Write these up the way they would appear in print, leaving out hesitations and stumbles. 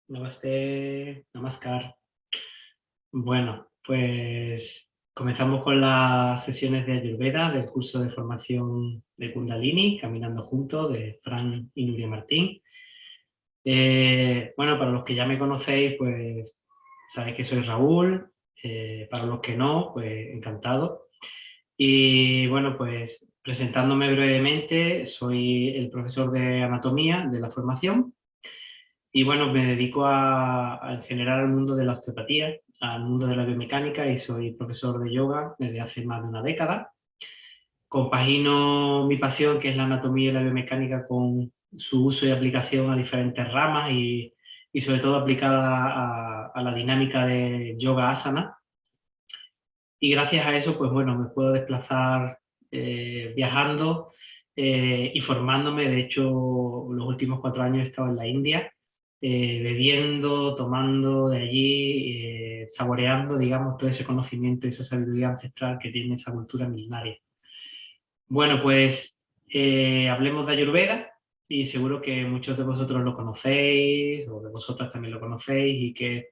Namaste, Namaskar. Bueno, pues comenzamos con las sesiones de Ayurveda del curso de formación de Kundalini, Caminando Juntos, de Fran y Nuria Martín. Bueno, para los que ya me conocéis, pues sabéis que soy Raúl. Para los que no, pues encantado. Y bueno, pues presentándome brevemente, soy el profesor de anatomía de la formación. Y bueno, me dedico en general al mundo de la osteopatía, al mundo de la biomecánica y soy profesor de yoga desde hace más de una década. Compagino mi pasión, que es la anatomía y la biomecánica, con su uso y aplicación a diferentes ramas y sobre todo aplicada a la dinámica de yoga asana. Y gracias a eso, pues bueno, me puedo desplazar viajando y formándome. De hecho, los últimos 4 años he estado en la India, bebiendo, tomando de allí, saboreando, digamos, todo ese conocimiento y esa sabiduría ancestral que tiene esa cultura milenaria. Bueno, pues hablemos de Ayurveda y seguro que muchos de vosotros lo conocéis o de vosotras también lo conocéis y que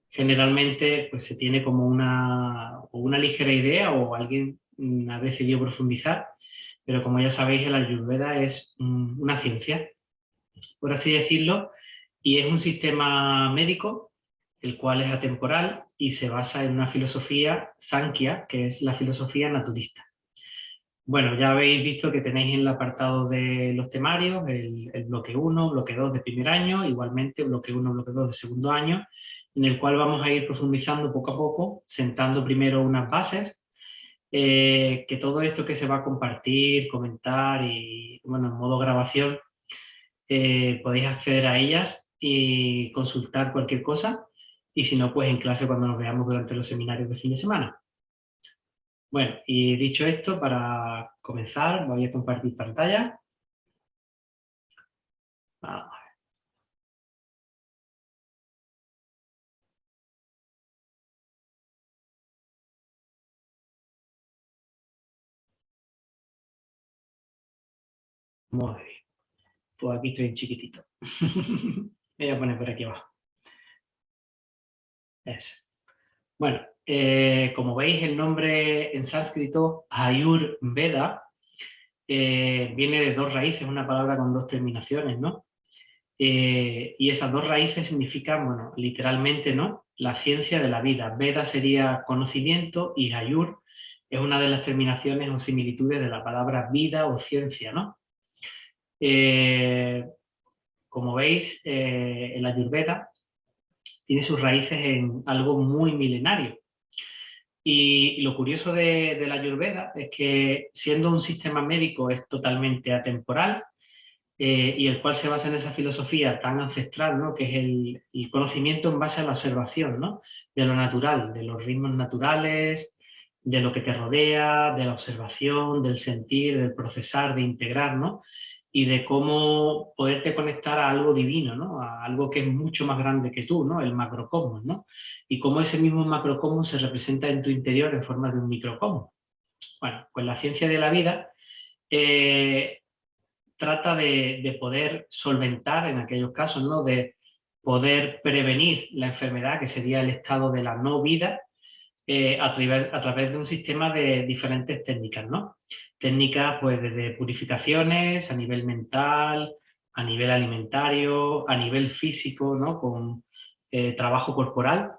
generalmente pues se tiene como una ligera idea o alguien ha decidido profundizar, pero como ya sabéis el Ayurveda es una ciencia, por así decirlo, y es un sistema médico el cual es atemporal y se basa en una filosofía Sankhya, que es la filosofía naturista. Bueno, ya habéis visto que tenéis en el apartado de los temarios el bloque 1, bloque 2 de primer año, igualmente bloque 1, bloque 2 de segundo año, en el cual vamos a ir profundizando poco a poco, sentando primero unas bases, que todo esto que se va a compartir, comentar y, bueno, en modo grabación, podéis acceder a ellas y consultar cualquier cosa, y si no, pues en clase cuando nos veamos durante los seminarios de fin de semana. Bueno, y dicho esto, para comenzar voy a compartir pantalla. Muy bien, pues aquí estoy en chiquitito. Voy a poner por aquí abajo. Eso. Bueno, como veis el nombre en sánscrito, Ayurveda, viene de 2 raíces, una palabra con 2 terminaciones, ¿no? Y esas 2 raíces significan, bueno, literalmente, ¿no?, la ciencia de la vida. Veda sería conocimiento y Ayur es una de las terminaciones o similitudes de la palabra vida o ciencia, ¿no? Como veis, el Ayurveda tiene sus raíces en algo muy milenario. Y lo curioso de la Ayurveda es que, siendo un sistema médico, es totalmente atemporal, y el cual se basa en esa filosofía tan ancestral, ¿no?, que es el conocimiento en base a la observación, ¿no?, de lo natural, de los ritmos naturales, de lo que te rodea, de la observación, del sentir, del procesar, de integrar, ¿no?, y de cómo poderte conectar a algo divino, ¿no?, a algo que es mucho más grande que tú, ¿no?, el macrocosmos, ¿no?, y cómo ese mismo macrocosmos se representa en tu interior en forma de un microcosmos. Bueno, pues la ciencia de la vida trata de poder solventar en aquellos casos, ¿no?, de poder prevenir la enfermedad, que sería el estado de la no vida, a través de un sistema de diferentes técnicas, ¿no? Técnicas, pues, desde purificaciones a nivel mental, a nivel alimentario, a nivel físico, ¿no?, con trabajo corporal.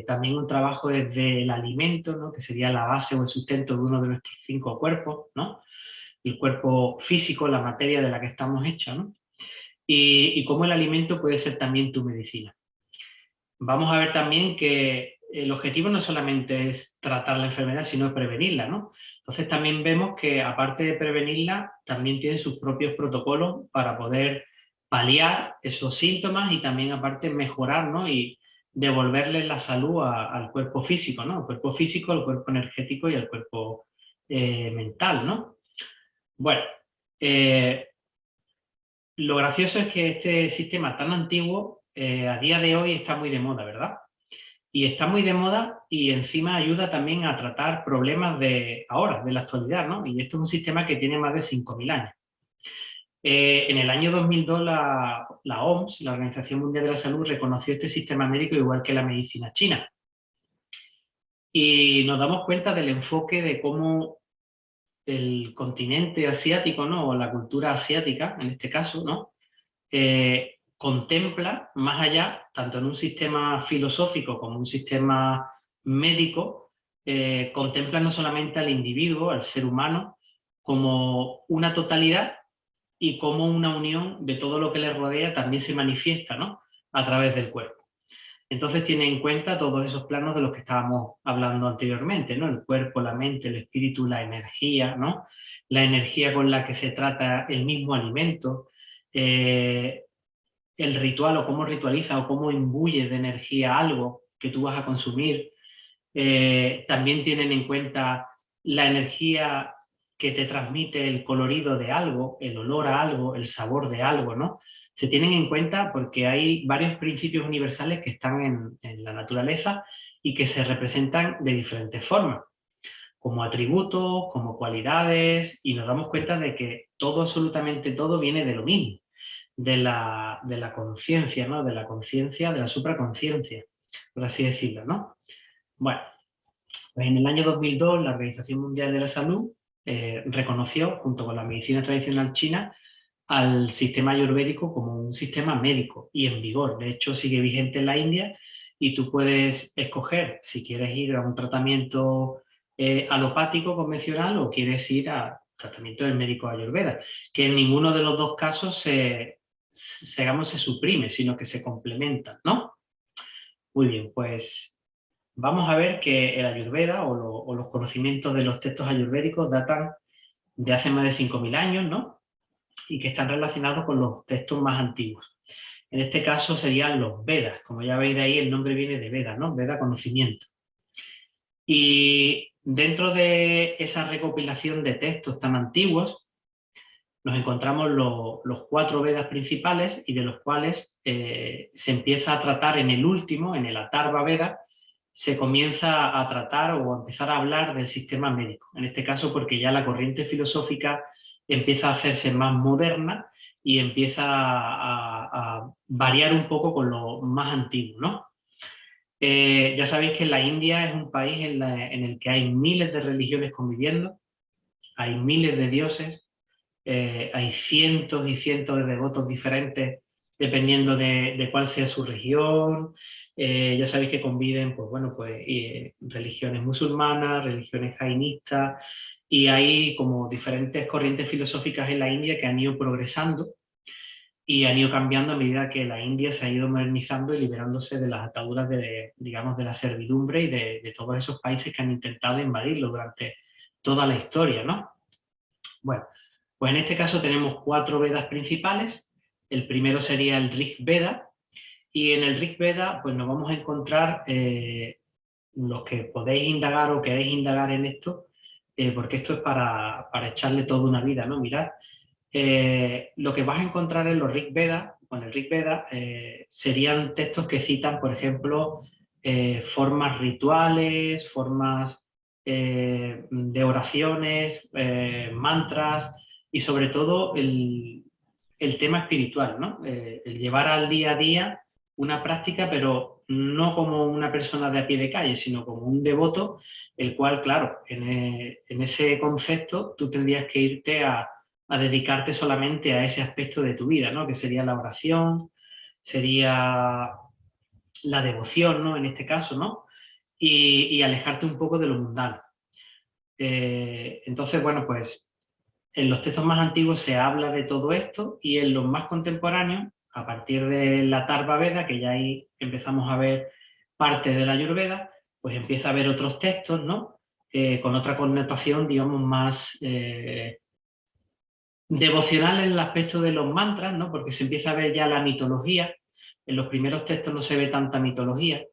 También un trabajo desde el alimento, ¿no?, que sería la base o el sustento de uno de nuestros 5 cuerpos, ¿no?, el cuerpo físico, la materia de la que estamos hechos, ¿no? Y cómo el alimento puede ser también tu medicina. Vamos a ver también que el objetivo no solamente es tratar la enfermedad, sino prevenirla, ¿no? Entonces también vemos que, aparte de prevenirla, también tiene sus propios protocolos para poder paliar esos síntomas y también, aparte, mejorar, ¿no?, y devolverle la salud al cuerpo físico, ¿no? Al cuerpo físico, al cuerpo energético y al cuerpo mental, ¿no? Bueno, lo gracioso es que este sistema tan antiguo, a día de hoy está muy de moda, ¿verdad? Y está muy de moda y encima ayuda también a tratar problemas de ahora, de la actualidad, ¿no? Y esto es un sistema que tiene más de 5.000 años. En el año 2002 la OMS, la Organización Mundial de la Salud, reconoció este sistema médico igual que la medicina china. Y nos damos cuenta del enfoque de cómo el continente asiático, ¿no? O la cultura asiática, en este caso, ¿no? Contempla más allá, tanto en un sistema filosófico como un sistema médico, contempla no solamente al individuo, al ser humano, como una totalidad y como una unión de todo lo que le rodea también se manifiesta, ¿no? A través del cuerpo. Entonces tiene en cuenta todos esos planos de los que estábamos hablando anteriormente, ¿no? El cuerpo, la mente, el espíritu, la energía, ¿no? La energía con la que se trata el mismo alimento, el ritual o cómo ritualiza o cómo imbuye de energía algo que tú vas a consumir. También tienen en cuenta la energía que te transmite el colorido de algo, el olor a algo, el sabor de algo, ¿no? Se tienen en cuenta porque hay varios principios universales que están en la naturaleza y que se representan de diferentes formas, como atributos, como cualidades, y nos damos cuenta de que todo, absolutamente todo, viene de lo mismo, de la conciencia, ¿no? De la conciencia, de la supraconciencia, por así decirlo, ¿no? Bueno, pues en el año 2002 la Organización Mundial de la Salud reconoció, junto con la medicina tradicional china, al sistema ayurvédico como un sistema médico y en vigor. De hecho, sigue vigente en la India y tú puedes escoger si quieres ir a un tratamiento alopático convencional o quieres ir a tratamiento del médico ayurveda, que en ninguno de los dos casos digamos, se suprime, sino que se complementa, ¿no? Muy bien, pues vamos a ver que el ayurveda o los conocimientos de los textos ayurvédicos datan de hace más de 5.000 años, ¿no? Y que están relacionados con los textos más antiguos. En este caso serían los Vedas. Como ya veis de ahí, el nombre viene de Veda, ¿no? Veda, conocimiento. Y dentro de esa recopilación de textos tan antiguos, nos encontramos los 4 Vedas principales y de los cuales se empieza a tratar en el último, en el Atharva Veda, se comienza a tratar o a empezar a hablar del sistema médico. En este caso porque ya la corriente filosófica empieza a hacerse más moderna y empieza a variar un poco con lo más antiguo, ¿no? Ya sabéis que la India es un país en el que hay miles de religiones conviviendo, hay miles de dioses, hay cientos y cientos de devotos diferentes dependiendo de cuál sea su región. Ya sabéis que conviven, pues bueno, pues religiones musulmanas, religiones jainistas, y hay como diferentes corrientes filosóficas en la India que han ido progresando y han ido cambiando a medida que la India se ha ido modernizando y liberándose de las ataduras de, digamos, de la servidumbre y de todos esos países que han intentado invadirlo durante toda la historia, ¿no? Bueno, pues en este caso tenemos 4 Vedas principales. El primero sería el Rig Veda, y en el Rig Veda pues nos vamos a encontrar los que podéis indagar o queréis indagar en esto, porque esto es para echarle toda una vida, ¿no? Mirad, lo que vas a encontrar en los Rig Veda, con el Rig Veda, serían textos que citan, por ejemplo, formas rituales, formas de oraciones, mantras y sobre todo el tema espiritual, ¿no? El llevar al día a día una práctica, pero no como una persona de a pie de calle, sino como un devoto, el cual, claro, en ese concepto tú tendrías que irte a dedicarte solamente a ese aspecto de tu vida, ¿no? Que sería la oración, sería la devoción, ¿no? En este caso, ¿no? Y alejarte un poco de lo mundano. Entonces, bueno, pues en los textos más antiguos se habla de todo esto y en los más contemporáneos, a partir de la Atharva Veda, que ya ahí empezamos a ver parte de la Ayurveda, pues empieza a haber otros textos, ¿no? Con otra connotación, digamos, más devocional en el aspecto de los mantras, ¿no? Porque se empieza a ver ya la mitología. En los primeros textos no se ve tanta mitología.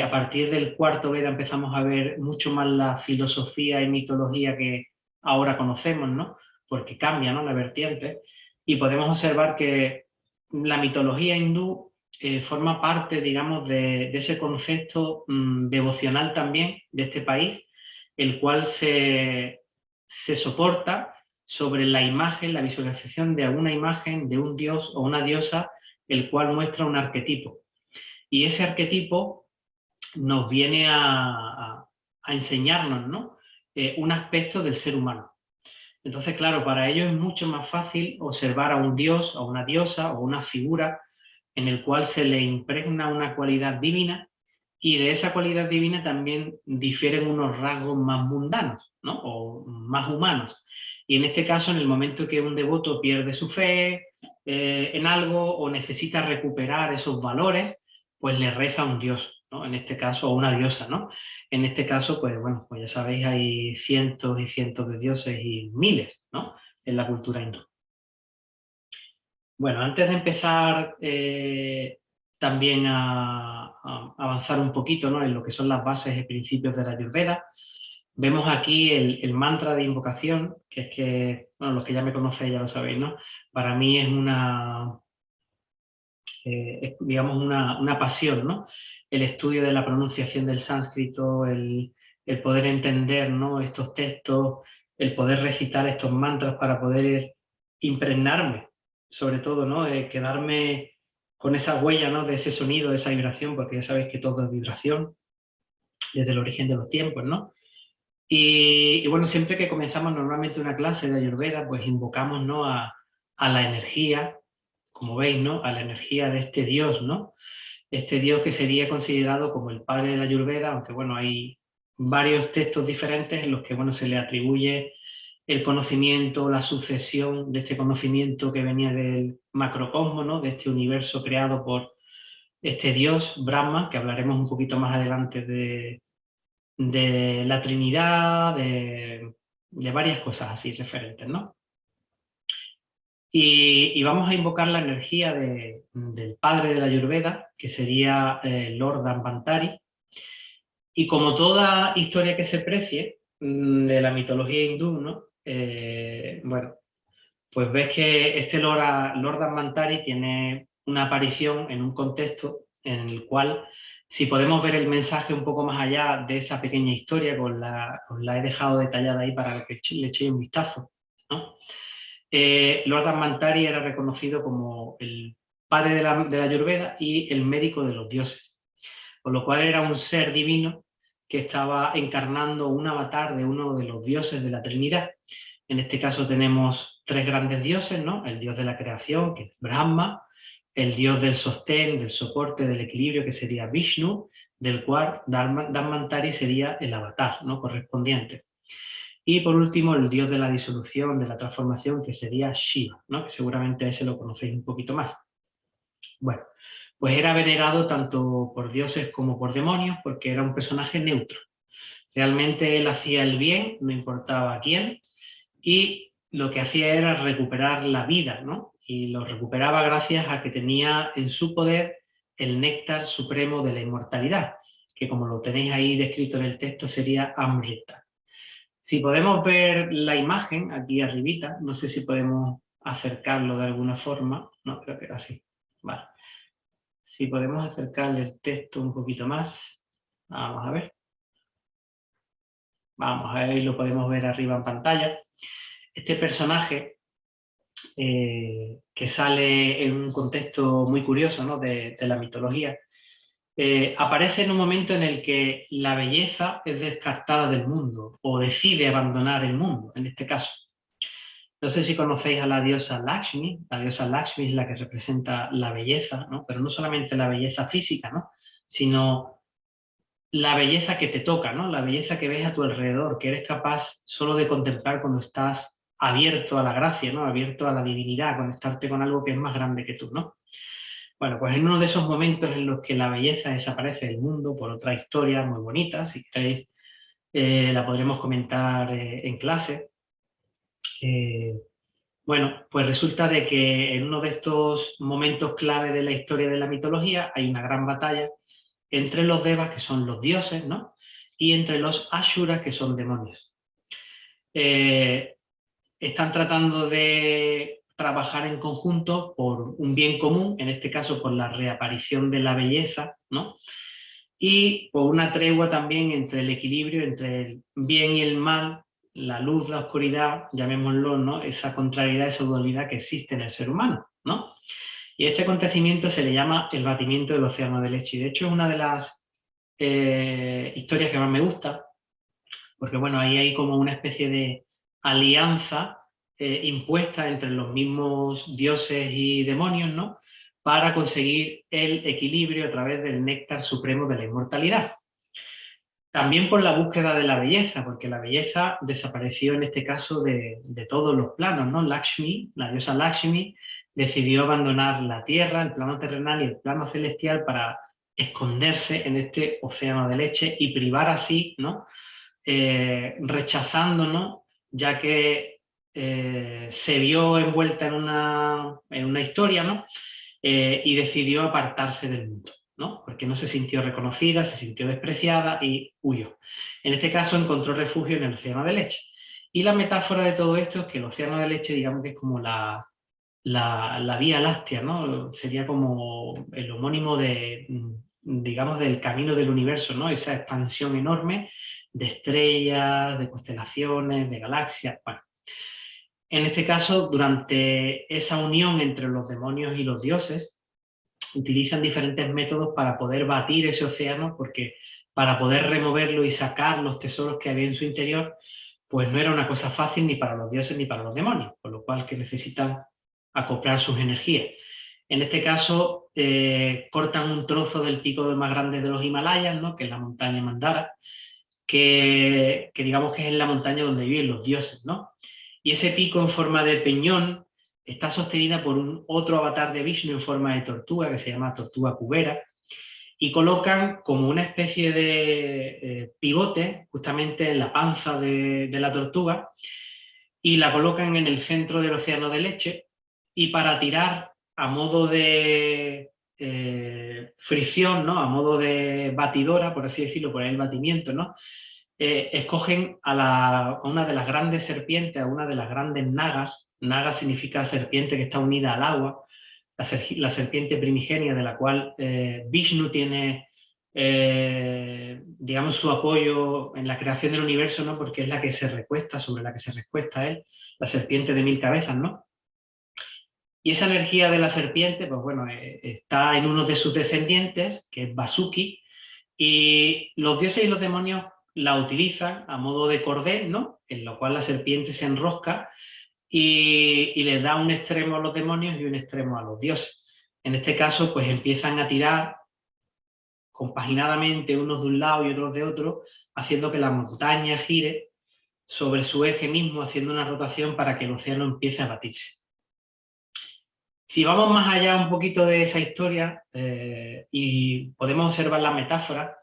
A partir del cuarto Veda empezamos a ver mucho más la filosofía y mitología que ahora conocemos, ¿no? Porque cambia, ¿no? La vertiente. Y podemos observar que la mitología hindú forma parte, digamos, de ese concepto devocional también de este país, el cual se soporta sobre la imagen, la visualización de alguna imagen de un dios o una diosa, el cual muestra un arquetipo. Y ese arquetipo nos viene a enseñarnos, ¿no? Un aspecto del ser humano. Entonces, claro, para ellos es mucho más fácil observar a un dios, o una diosa, o una figura en el cual se le impregna una cualidad divina, y de esa cualidad divina también difieren unos rasgos más mundanos, ¿no? O más humanos. Y en este caso, en el momento que un devoto pierde su fe en algo o necesita recuperar esos valores, pues le reza a un dios, ¿no? En este caso, o una diosa, ¿no? En este caso, pues bueno, pues ya sabéis, hay cientos y cientos de dioses y miles, ¿no? En la cultura hindú. Bueno, antes de empezar también a avanzar un poquito, ¿no? En lo que son las bases y principios de la Ayurveda, vemos aquí el mantra de invocación, que es que, bueno, los que ya me conocéis ya lo sabéis, ¿no? Para mí es digamos, una pasión, ¿no? El estudio de la pronunciación del sánscrito, el poder entender, ¿no? Estos textos, el poder recitar estos mantras para poder impregnarme, sobre todo, ¿no? Quedarme con esa huella, ¿no? De ese sonido, de esa vibración, porque ya sabéis que todo es vibración desde el origen de los tiempos, ¿no? Y bueno, siempre que comenzamos normalmente una clase de Ayurveda, pues invocamos, ¿no? A la energía, como veis, ¿no? A la energía de este dios, ¿no? Este dios que sería considerado como el padre de la Ayurveda, aunque bueno, hay varios textos diferentes en los que bueno, se le atribuye el conocimiento, la sucesión de este conocimiento que venía del macrocosmo, ¿no? De este universo creado por este dios, Brahma, que hablaremos un poquito más adelante de la Trinidad, de varias cosas así referentes, ¿no? Y vamos a invocar la energía del padre de la Ayurveda, que sería Lord Dhanvantari. Y como toda historia que se precie de la mitología hindú, ¿no? Bueno, pues ves que este Lord Dhanvantari tiene una aparición en un contexto en el cual, si podemos ver el mensaje un poco más allá de esa pequeña historia, os la he dejado detallada ahí para que le echéis un vistazo, ¿no? Lord Dhanvantari era reconocido como el padre de la Ayurveda y el médico de los dioses, con lo cual era un ser divino que estaba encarnando un avatar de uno de los dioses de la Trinidad. En este caso tenemos tres grandes dioses, ¿no? El dios de la creación, que es Brahma, el dios del sostén, del soporte, del equilibrio, que sería Vishnu, del cual Dhanvantari sería el avatar, ¿no? Correspondiente. Y por último, el dios de la disolución, de la transformación, que sería Shiva, ¿no? Que seguramente ese lo conocéis un poquito más. Bueno, pues era venerado tanto por dioses como por demonios porque era un personaje neutro. Realmente él hacía el bien, no importaba a quién, y lo que hacía era recuperar la vida, ¿no? Y lo recuperaba gracias a que tenía en su poder el néctar supremo de la inmortalidad, que como lo tenéis ahí descrito en el texto sería Amrita. Si podemos ver la imagen aquí arribita, no sé si podemos acercarlo de alguna forma, no, creo que era así. Vale. Si podemos acercarle el texto un poquito más, vamos a ver. Vamos a ver, ahí lo podemos ver arriba en pantalla. Este personaje que sale en un contexto muy curioso, ¿no? de la mitología, aparece en un momento en el que la belleza es descartada del mundo o decide abandonar el mundo, en este caso. No sé si conocéis a la diosa Lakshmi. La diosa Lakshmi es la que representa la belleza, ¿no? Pero no solamente la belleza física, ¿no? Sino la belleza que te toca, ¿no? La belleza que ves a tu alrededor, que eres capaz solo de contemplar cuando estás abierto a la gracia, ¿no? Abierto a la divinidad, conectarte con algo que es más grande que tú, ¿no? Bueno, pues en uno de esos momentos en los que la belleza desaparece del mundo por otra historia muy bonita, si queréis, la podremos comentar en clase. Bueno, pues resulta de que en uno de estos momentos clave de la historia de la mitología hay una gran batalla entre los devas, que son los dioses, ¿no? Y entre los asuras, que son demonios. Están tratando de trabajar en conjunto por un bien común, en este caso por la reaparición de la belleza, ¿no? Y por una tregua también entre el equilibrio entre el bien y el mal, la luz, la oscuridad, llamémoslo, ¿no? Esa contrariedad, esa dualidad que existe en el ser humano, ¿no? Y a este acontecimiento se le llama el batimiento del océano de leche. Y de hecho es una de las historias que más me gusta, porque bueno, ahí hay como una especie de alianza impuesta entre los mismos dioses y demonios, ¿no? Para conseguir el equilibrio a través del néctar supremo de la inmortalidad. También por la búsqueda de la belleza, porque la belleza desapareció en este caso de todos los planos, ¿no? Lakshmi, la diosa Lakshmi, decidió abandonar la tierra, el plano terrenal y el plano celestial para esconderse en este océano de leche y privar así, ¿no? Rechazándonos, ya que se vio envuelta en una historia, ¿no? Y decidió apartarse del mundo, ¿no? Porque no se sintió reconocida, se sintió despreciada y huyó. En este caso encontró refugio en el océano de leche. Y la metáfora de todo esto es que el océano de leche, digamos que es como la Vía Láctea, ¿no? Sería como el homónimo de, digamos, del camino del universo, ¿no? Esa expansión enorme de estrellas, de constelaciones, de galaxias. Bueno, en este caso, durante esa unión entre los demonios y los dioses, utilizan diferentes métodos para poder batir ese océano, porque para poder removerlo y sacar los tesoros que había en su interior, pues no era una cosa fácil ni para los dioses ni para los demonios, por lo cual que necesitan acoplar sus energías. En este caso, cortan un trozo del pico más grande de los Himalayas, ¿no? Que es la montaña Mandara, que digamos que es la montaña donde viven los dioses, ¿no? Y ese pico en forma de peñón está sostenida por un otro avatar de Vishnu en forma de tortuga, que se llama tortuga cubera, y colocan como una especie de pivote justamente en la panza de la tortuga, y la colocan en el centro del océano de leche, y para tirar a modo de fricción, ¿no? A modo de batidora, por así decirlo, por el batimiento, ¿no? Escogen a una de las grandes serpientes, a una de las grandes nagas. Naga significa serpiente que está unida al agua, la serpiente primigenia de la cual Vishnu tiene, digamos, su apoyo en la creación del universo, ¿no? Porque es la que se recuesta, sobre la que se recuesta él, la serpiente de 1000 cabezas, ¿no? Y esa energía de la serpiente, pues bueno, está en uno de sus descendientes, que es Vasuki, y los dioses y los demonios la utilizan a modo de cordel, ¿no? En lo cual la serpiente se enrosca y les da un extremo a los demonios y un extremo a los dioses. En este caso, pues empiezan a tirar compaginadamente unos de un lado y otros de otro, haciendo que la montaña gire sobre su eje mismo, haciendo una rotación para que el océano empiece a batirse. Si vamos más allá un poquito de esa historia y podemos observar la metáfora,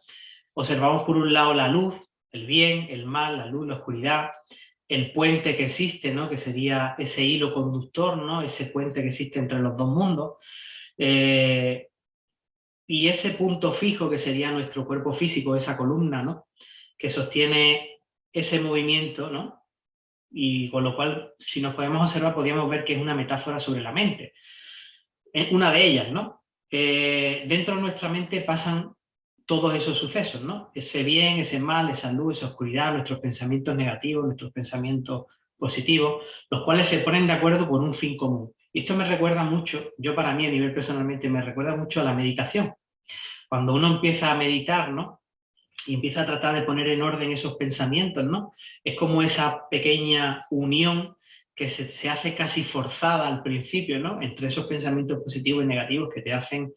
observamos por un lado la luz, el bien, el mal, la luz, la oscuridad, el puente que existe, ¿no? Que sería ese hilo conductor, ¿no? Ese puente que existe entre los dos mundos, y ese punto fijo que sería nuestro cuerpo físico, esa columna, ¿no? Que sostiene ese movimiento, ¿no? Y con lo cual, si nos podemos observar, podríamos ver que es una metáfora sobre la mente. Es una de ellas, ¿no? Dentro de nuestra mente pasan todos esos sucesos, ¿no? Ese bien, ese mal, esa luz, esa oscuridad, nuestros pensamientos negativos, nuestros pensamientos positivos, los cuales se ponen de acuerdo por un fin común. Y esto me recuerda mucho, yo para mí a nivel personalmente, me recuerda mucho a la meditación. Cuando uno empieza a meditar, ¿no? Y empieza a tratar de poner en orden esos pensamientos, ¿no? Es como esa pequeña unión que se hace casi forzada al principio, ¿no? Entre esos pensamientos positivos y negativos que te hacen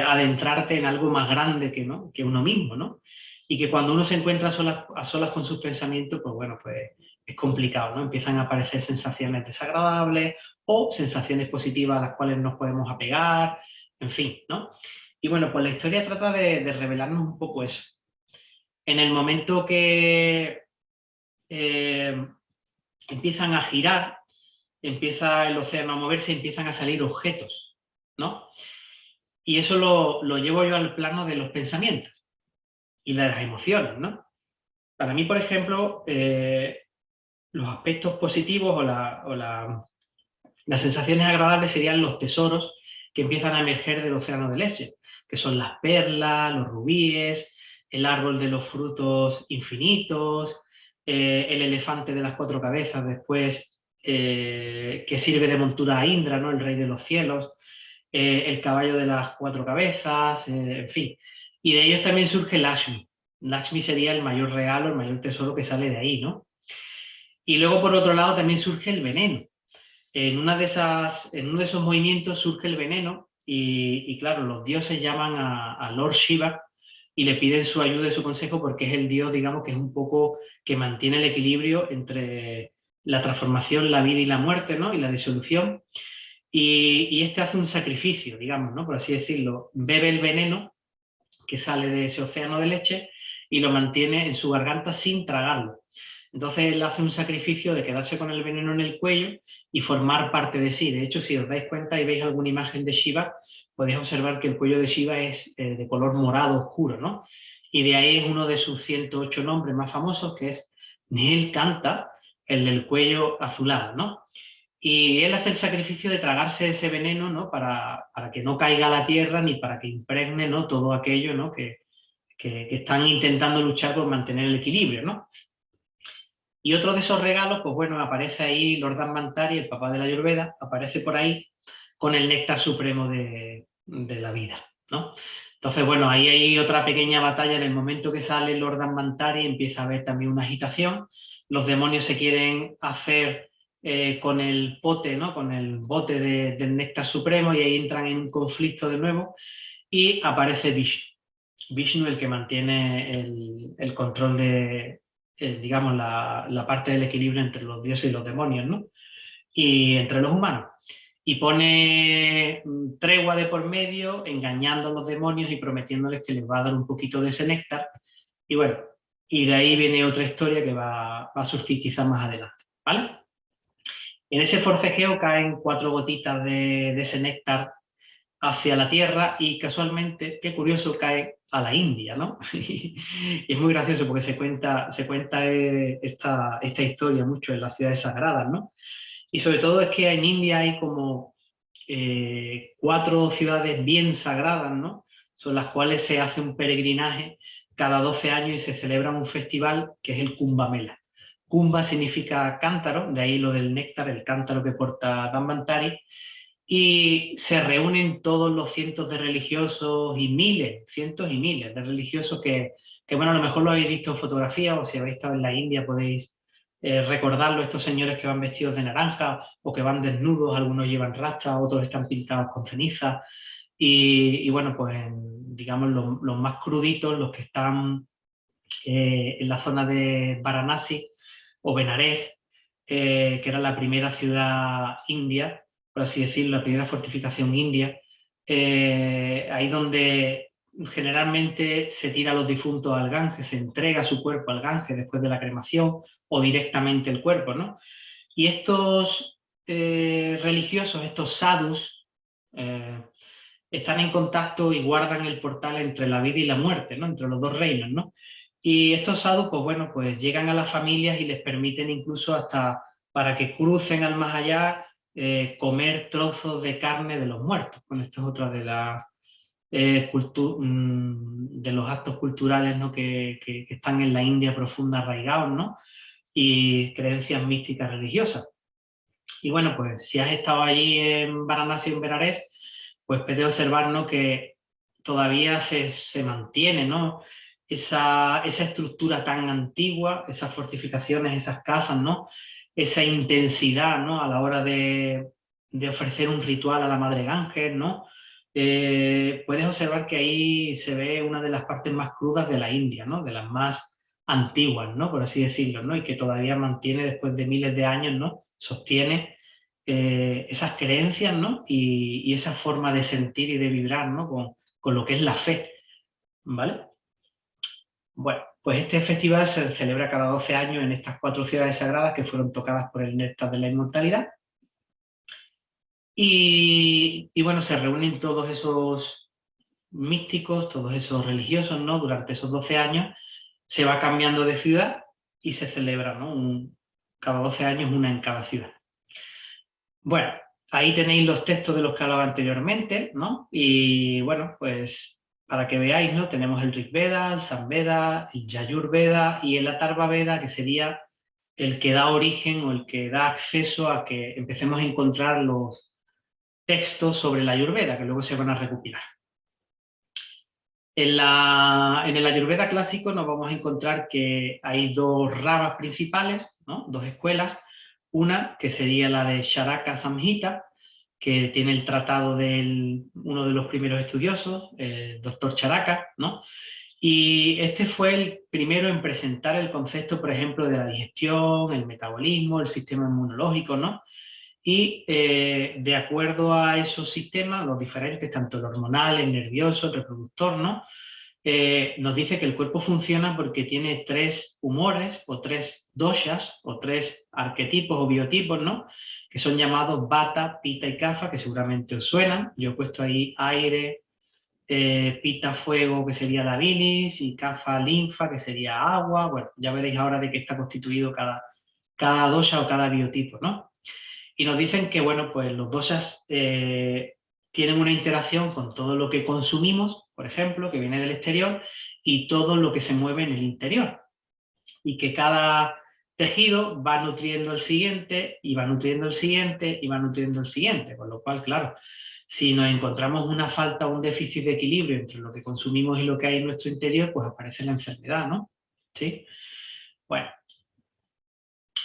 adentrarte en algo más grande que uno mismo, ¿no? Y que cuando uno se encuentra a solas con sus pensamientos, pues bueno, pues es complicado, ¿no? Empiezan a aparecer sensaciones desagradables o sensaciones positivas a las cuales nos podemos apegar, en fin, ¿no? Y bueno, pues la historia trata de revelarnos un poco eso. En el momento que empiezan a girar, empieza el océano a moverse, empiezan a salir objetos, ¿no? Y eso lo llevo yo al plano de los pensamientos y de las emociones, ¿no? Para mí, por ejemplo, los aspectos positivos o las sensaciones agradables serían los tesoros que empiezan a emerger del océano del Este, que son las perlas, los rubíes, el árbol de los frutos infinitos, el elefante de las 4 cabezas, después que sirve de montura a Indra, ¿no? El rey de los cielos, el caballo de las 4 cabezas, en fin. Y de ellos también surge Lakshmi. Lakshmi sería el mayor regalo, el mayor tesoro que sale de ahí, ¿no? Y luego, por otro lado, también surge el veneno. En uno de esos movimientos surge el veneno y claro, los dioses llaman a Lord Shiva y le piden su ayuda y su consejo porque es el dios, digamos, que es un poco que mantiene el equilibrio entre la transformación, la vida y la muerte, ¿no? Y la disolución. Y este hace un sacrificio, digamos, ¿no? Por así decirlo. Bebe el veneno que sale de ese océano de leche y lo mantiene en su garganta sin tragarlo. Entonces él hace un sacrificio de quedarse con el veneno en el cuello y formar parte de sí. De hecho, si os dais cuenta y veis alguna imagen de Shiva, podéis observar que el cuello de Shiva es de color morado oscuro, ¿no? Y de ahí es uno de sus 108 nombres más famosos, que es Nilkanta, el del cuello azulado, ¿no? Y él hace el sacrificio de tragarse ese veneno, ¿no? Para que no caiga a la tierra ni para que impregne, ¿no? Todo aquello, ¿no? Que están intentando luchar por mantener el equilibrio, ¿no? Y otro de esos regalos, pues bueno, aparece ahí Lord Dhanvantari, el papá de la Ayurveda, aparece por ahí con el néctar supremo de la vida, ¿no? Entonces, bueno, ahí hay otra pequeña batalla. En el momento que sale Lord Dhanvantari empieza a haber también una agitación. Los demonios se quieren hacer con el pote, ¿no? Con el bote del néctar supremo y ahí entran en un conflicto de nuevo y aparece Vishnu. Vishnu el que mantiene el control de, digamos, la parte del equilibrio entre los dioses y los demonios, ¿no? Y entre los humanos. Y pone tregua de por medio, engañando a los demonios y prometiéndoles que les va a dar un poquito de ese néctar. Y bueno, y de ahí viene otra historia que va a surgir quizás más adelante, ¿vale? En ese forcejeo caen 4 gotitas de ese néctar hacia la Tierra y casualmente, qué curioso, cae a la India, ¿no? Y es muy gracioso porque se cuenta esta historia mucho en las ciudades sagradas, ¿no? Y sobre todo es que en India hay como 4 ciudades bien sagradas, ¿no? Son las cuales se hace un peregrinaje cada 12 años y se celebra un festival que es el Kumbh Mela. Kumbha significa cántaro, de ahí lo del néctar, el cántaro que porta Dhanvantari, y se reúnen todos los cientos de religiosos y miles, cientos y miles de religiosos que bueno, a lo mejor lo habéis visto en fotografía o si habéis estado en la India podéis recordarlo, estos señores que van vestidos de naranja o que van desnudos, algunos llevan rastras, otros están pintados con ceniza y bueno, pues digamos los más cruditos, los que están en la zona de Varanasi o Benarés, que era la primera ciudad india, por así decirlo, la primera fortificación india, ahí donde generalmente se tira a los difuntos al Ganges, se entrega su cuerpo al Ganges después de la cremación o directamente el cuerpo, ¿no? Y estos religiosos, estos sadhus, eh, están en contacto y guardan el portal entre la vida y la muerte, ¿no? Entre los dos reinos, ¿no? Y estos sadhus, pues bueno, pues llegan a las familias y les permiten incluso hasta para que crucen al más allá, comer trozos de carne de los muertos. Bueno, esto es otra de las de los actos culturales, ¿no? que están en la India profunda arraigados, ¿no? Y creencias místicas religiosas. Y bueno, pues si has estado allí en Varanasi o en Benares, pues puedes observar, ¿no? Que todavía se mantiene, ¿no? Esa estructura tan antigua, esas fortificaciones, esas casas, ¿no? Esa intensidad, ¿no? A la hora de ofrecer un ritual a la Madre Ángel, ¿no? Puedes observar que ahí se ve una de las partes más crudas de la India, ¿no? De las más antiguas, ¿no? Por así decirlo, ¿no? Y que todavía mantiene después de miles de años, ¿no? Sostiene esas creencias, ¿no? Y esa forma de sentir y de vibrar, ¿no? Con lo que es la fe, ¿vale? Bueno, pues este festival se celebra cada 12 años en estas 4 ciudades sagradas que fueron tocadas por el néctar de la inmortalidad. Y bueno, se reúnen todos esos místicos, todos esos religiosos, ¿no? Durante esos 12 años se va cambiando de ciudad y se celebra, ¿no? Cada 12 años una en cada ciudad. Bueno, ahí tenéis los textos de los que hablaba anteriormente, ¿no? Y bueno, pues para que veáis, ¿no? Tenemos el Rig Veda, el Samveda, el Yajur Veda y el Atharva Veda, que sería el que da origen o el que da acceso a que empecemos a encontrar los textos sobre la Ayurveda, que luego se van a recopilar. En el Ayurveda clásico nos vamos a encontrar que hay dos ramas principales, ¿no? Dos escuelas. Una que sería la de Charaka Samhita, que tiene el tratado de uno de los primeros estudiosos, el doctor Charaka, ¿no? Y este fue el primero en presentar el concepto, por ejemplo, de la digestión, el metabolismo, el sistema inmunológico, ¿no? Y de acuerdo a esos sistemas, los diferentes, tanto el hormonal, el nervioso, el reproductor, ¿no? Nos dice que el cuerpo funciona porque tiene tres humores o tres doshas o tres arquetipos o biotipos, ¿no? Que son llamados Vata, Pitta y Kapha, que seguramente os suenan. Yo he puesto ahí aire, Pitta fuego, que sería la bilis, y Kapha linfa, que sería agua. Bueno, ya veréis ahora de qué está constituido cada dosha o cada biotipo, ¿no? Y nos dicen que, bueno, pues los doshas tienen una interacción con todo lo que consumimos, por ejemplo, que viene del exterior, y todo lo que se mueve en el interior. Y que cada tejido va nutriendo el siguiente, y va nutriendo el siguiente, y va nutriendo el siguiente. Con lo cual, claro, si nos encontramos una falta o un déficit de equilibrio entre lo que consumimos y lo que hay en nuestro interior, pues aparece la enfermedad, ¿no? ¿Sí? Bueno.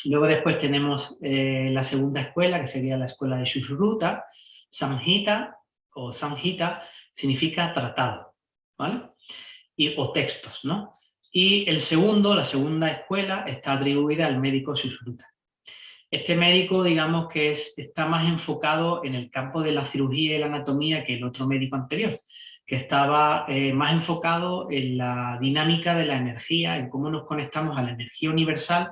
Luego después tenemos la segunda escuela, que sería la escuela de Sushruta. Samhita o Samhita significa tratado, ¿vale? O textos, ¿no? Y la segunda escuela, está atribuida al médico Sushruta. Este médico, digamos que está más enfocado en el campo de la cirugía y la anatomía que el otro médico anterior, que estaba más enfocado en la dinámica de la energía, en cómo nos conectamos a la energía universal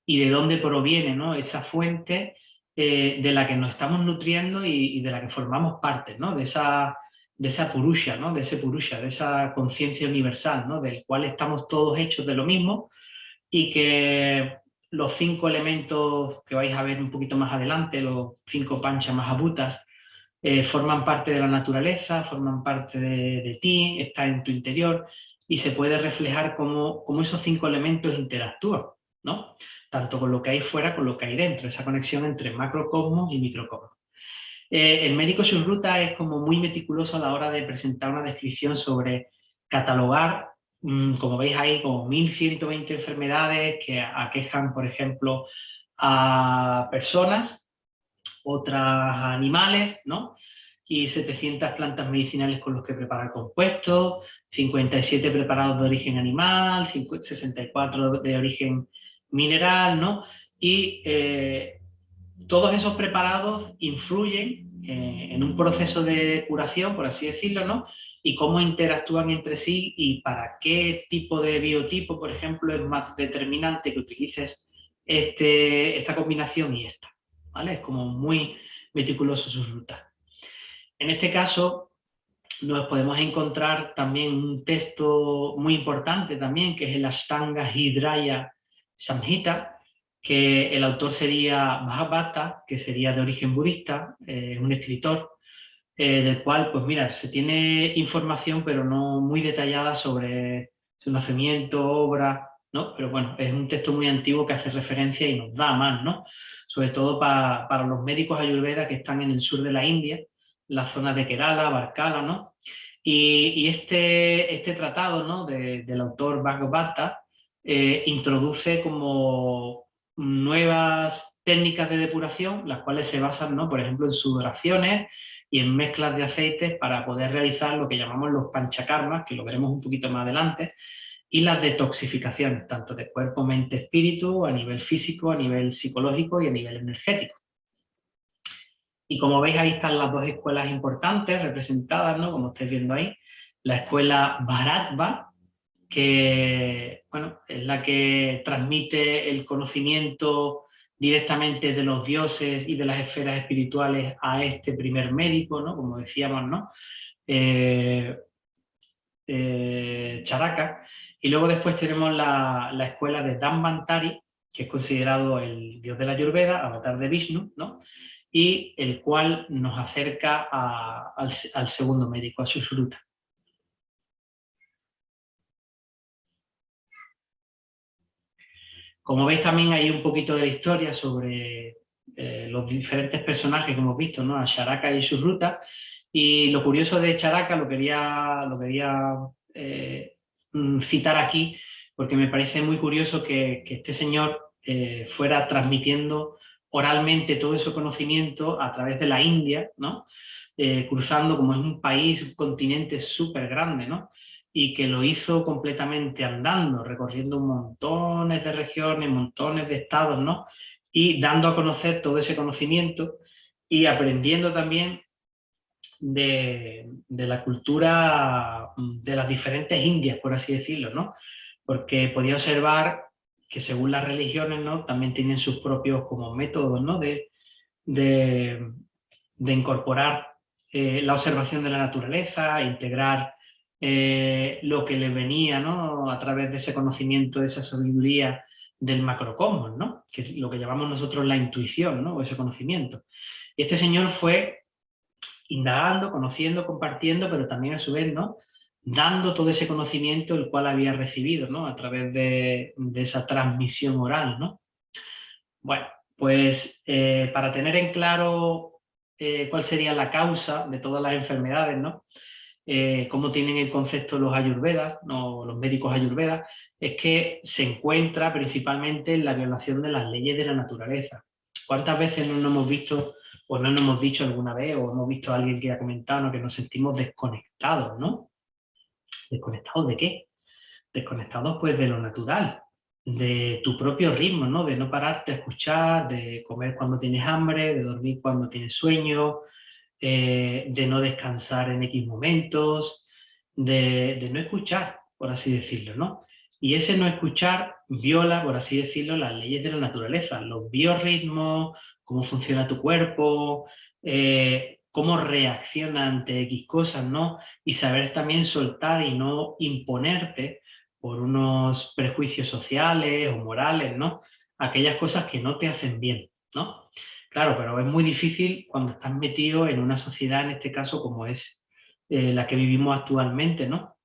y de dónde proviene, ¿no? Esa fuente de la que nos estamos nutriendo y de la que formamos parte, ¿no? De esa purusha, ¿no? De ese purusha, de esa conciencia universal, ¿no? Del cual estamos todos hechos de lo mismo y que los 5 elementos que vais a ver un poquito más adelante, los 5 panchas mahabhutas, forman parte de la naturaleza, forman parte de ti, está en tu interior y se puede reflejar cómo esos 5 elementos interactúan, ¿no? Tanto con lo que hay fuera como lo que hay dentro, esa conexión entre macrocosmos y microcosmos. El médico Sushruta es como muy meticuloso a la hora de presentar una descripción sobre catalogar, como veis ahí, como 1120 enfermedades que aquejan, por ejemplo, a personas, otras animales, ¿no? Y 700 plantas medicinales con los que preparar compuestos, 57 preparados de origen animal, 64 de origen mineral, ¿no? Y todos esos preparados influyen en un proceso de curación, por así decirlo, ¿no? Y cómo interactúan entre sí y para qué tipo de biotipo, por ejemplo, es más determinante que utilices esta combinación y esta, ¿vale? Es como muy meticuloso sus rutas. En este caso, nos podemos encontrar también un texto muy importante también, que es el Ashtanga Hridaya Samhita, que el autor sería Mahabharata, que sería de origen budista, un escritor, del cual, pues mira, se tiene información, pero no muy detallada sobre su nacimiento, obra, ¿no? Pero bueno, es un texto muy antiguo que hace referencia y nos da más, ¿no? Sobre todo para los médicos ayurveda que están en el sur de la India, la zona de Kerala, Varkala, ¿no? Y este tratado, ¿no? Del autor Bhagavatta introduce como nuevas técnicas de depuración, las cuales se basan, ¿no? Por ejemplo, en sudoraciones y en mezclas de aceites para poder realizar lo que llamamos los panchakarmas, que lo veremos un poquito más adelante, y las detoxificaciones, tanto de cuerpo, mente, espíritu, a nivel físico, a nivel psicológico y a nivel energético. Y como veis, ahí están las dos escuelas importantes representadas, ¿no? Como estáis viendo ahí. La escuela Bharatva, que bueno, es la que transmite el conocimiento directamente de los dioses y de las esferas espirituales a este primer médico, ¿no? Como decíamos, ¿no? Charaka. Y luego después tenemos la escuela de Dhanvantari, que es considerado el dios de la Ayurveda, avatar de Vishnu, ¿no? Y el cual nos acerca al segundo médico, a Sushruta. Como veis también hay un poquito de la historia sobre los diferentes personajes que hemos visto, ¿no? A Charaka y sus rutas. Y lo curioso de Charaka lo quería citar aquí, porque me parece muy curioso que este señor fuera transmitiendo oralmente todo ese conocimiento a través de la India, ¿no? Cruzando, como es un país, un continente súper grande, ¿no? Y que lo hizo completamente andando, recorriendo montones de regiones, montones de estados, ¿no? Y dando a conocer todo ese conocimiento y aprendiendo también de la cultura de las diferentes Indias, por así decirlo, ¿no? Porque podía observar que según las religiones, ¿no? También tienen sus propios como métodos, ¿no? De, de incorporar la observación de la naturaleza, integrar lo que les venía, ¿no? A través de ese conocimiento, de esa sabiduría del macrocosmos, ¿no? Que es lo que llamamos nosotros la intuición, ¿no? O ese conocimiento. Y este señor fue indagando, conociendo, compartiendo, pero también a su vez, ¿no? Dando todo ese conocimiento el cual había recibido, ¿no? A través de esa transmisión oral, ¿no? Bueno, pues para tener en claro cuál sería la causa de todas las enfermedades, ¿no? Cómo tienen el concepto los ayurvedas, ¿no? Los médicos ayurvedas, es que se encuentra principalmente en la violación de las leyes de la naturaleza. ¿Cuántas veces no nos hemos visto o no nos hemos dicho alguna vez o hemos visto a alguien que ha comentado, ¿no? Que nos sentimos desconectados, ¿no? ¿Desconectados de qué? Desconectados pues de lo natural, de tu propio ritmo, ¿no? De no pararte a escuchar, de comer cuando tienes hambre, de dormir cuando tienes sueño, de no descansar en X momentos, de no escuchar, por así decirlo, ¿no? Y ese no escuchar viola, por así decirlo, las leyes de la naturaleza, los biorritmos, cómo funciona tu cuerpo, cómo reacciona ante X cosas, ¿no? Y saber también soltar y no imponerte por unos prejuicios sociales o morales, ¿no? Aquellas cosas que no te hacen bien, ¿no? Claro, pero es muy difícil cuando estás metido en una sociedad, en este caso, como es la que vivimos actualmente, ¿no?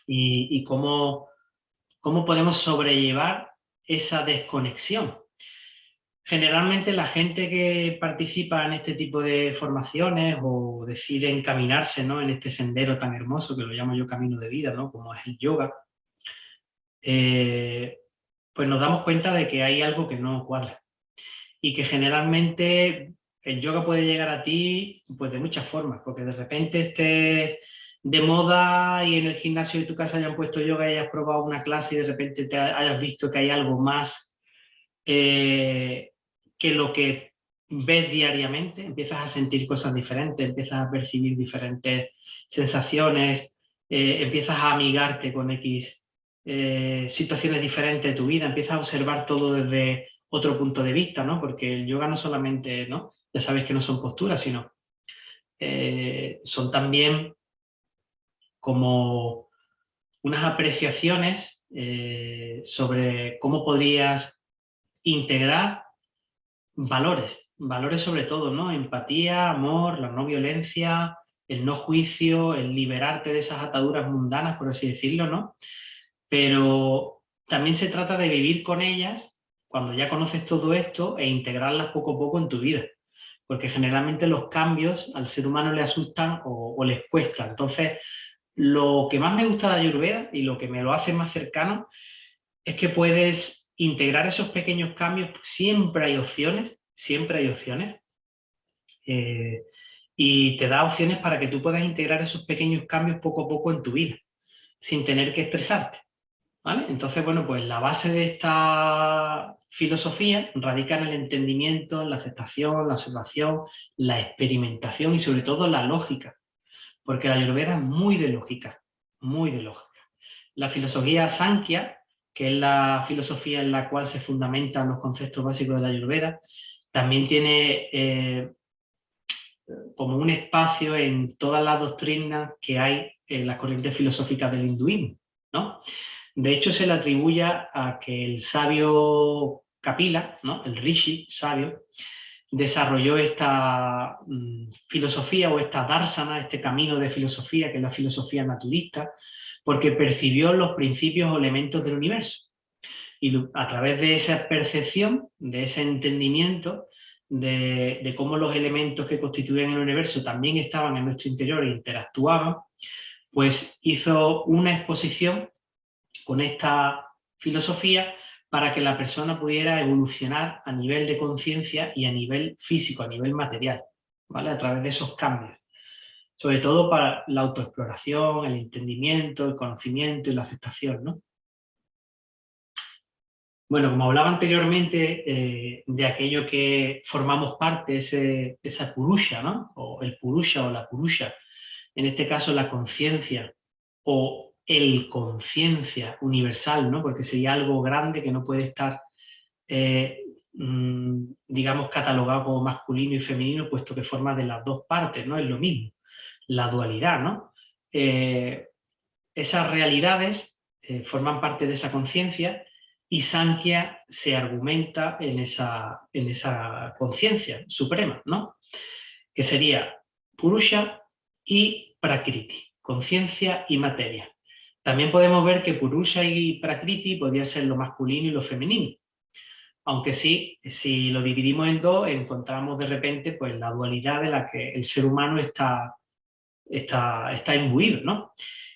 Y cómo podemos sobrellevar esa desconexión. Generalmente la gente que participa en este tipo de formaciones o decide encaminarse, ¿no? En este sendero tan hermoso que lo llamo yo camino de vida, ¿no? Como es el yoga, eh, pues nos damos cuenta de que hay algo que no cuadra y que generalmente el yoga puede llegar a ti pues de muchas formas, porque de repente estés de moda y en el gimnasio de tu casa hayan puesto yoga y hayas probado una clase y de repente te hayas visto que hay algo más que lo que ves diariamente, empiezas a sentir cosas diferentes, empiezas a percibir diferentes sensaciones, empiezas a amigarte con X situaciones diferentes de tu vida, empiezas a observar todo desde otro punto de vista, ¿no? Porque el yoga no solamente, ¿no? Ya sabes que no son posturas, sino son también como unas apreciaciones sobre cómo podrías integrar valores sobre todo, ¿no? Empatía, amor, la no violencia, el no juicio, el liberarte de esas ataduras mundanas, por así decirlo, ¿no? Pero también se trata de vivir con ellas cuando ya conoces todo esto e integrarlas poco a poco en tu vida. Porque generalmente los cambios al ser humano le asustan o les cuesta. Entonces, lo que más me gusta de Ayurveda y lo que me lo hace más cercano es que puedes integrar esos pequeños cambios, siempre hay opciones, eh, y te da opciones para que tú puedas integrar esos pequeños cambios poco a poco en tu vida, sin tener que estresarte, ¿vale? Entonces, bueno, pues la base de esta filosofía radica en el entendimiento, en la aceptación, la observación, la experimentación y sobre todo la lógica, porque la Ayurveda es muy de lógica, muy de lógica. La filosofía Sankhya, que es la filosofía en la cual se fundamentan los conceptos básicos de la Ayurveda, también tiene como un espacio en todas las doctrinas que hay en las corrientes filosóficas del hinduismo, ¿no? De hecho, se le atribuye a que el sabio Kapila, ¿no? El rishi sabio, desarrolló esta filosofía o esta darsana, este camino de filosofía, que es la filosofía naturista, porque percibió los principios o elementos del universo. Y a través de esa percepción, de ese entendimiento, de cómo los elementos que constituyen el universo también estaban en nuestro interior e interactuaban, pues hizo una exposición con esta filosofía para que la persona pudiera evolucionar a nivel de conciencia y a nivel físico, a nivel material, ¿vale? A través de esos cambios. Sobre todo para la autoexploración, el entendimiento, el conocimiento y la aceptación, ¿no? Bueno, como hablaba anteriormente de aquello que formamos parte, esa purusha, ¿no? O el purusha o la purusha, en este caso la conciencia o el conciencia universal, ¿no? Porque sería algo grande que no puede estar, digamos, catalogado como masculino y femenino, puesto que forma de las dos partes, ¿no? Es lo mismo, la dualidad, ¿no? Esas realidades forman parte de esa conciencia y Sankhya se argumenta en esa conciencia suprema, ¿no? Que sería Purusha y Prakriti, conciencia y materia. También podemos ver que Purusha y Prakriti podría ser lo masculino y lo femenino. Aunque sí, si lo dividimos en dos, encontramos de repente pues, la dualidad de la que el ser humano está imbuido, ¿no?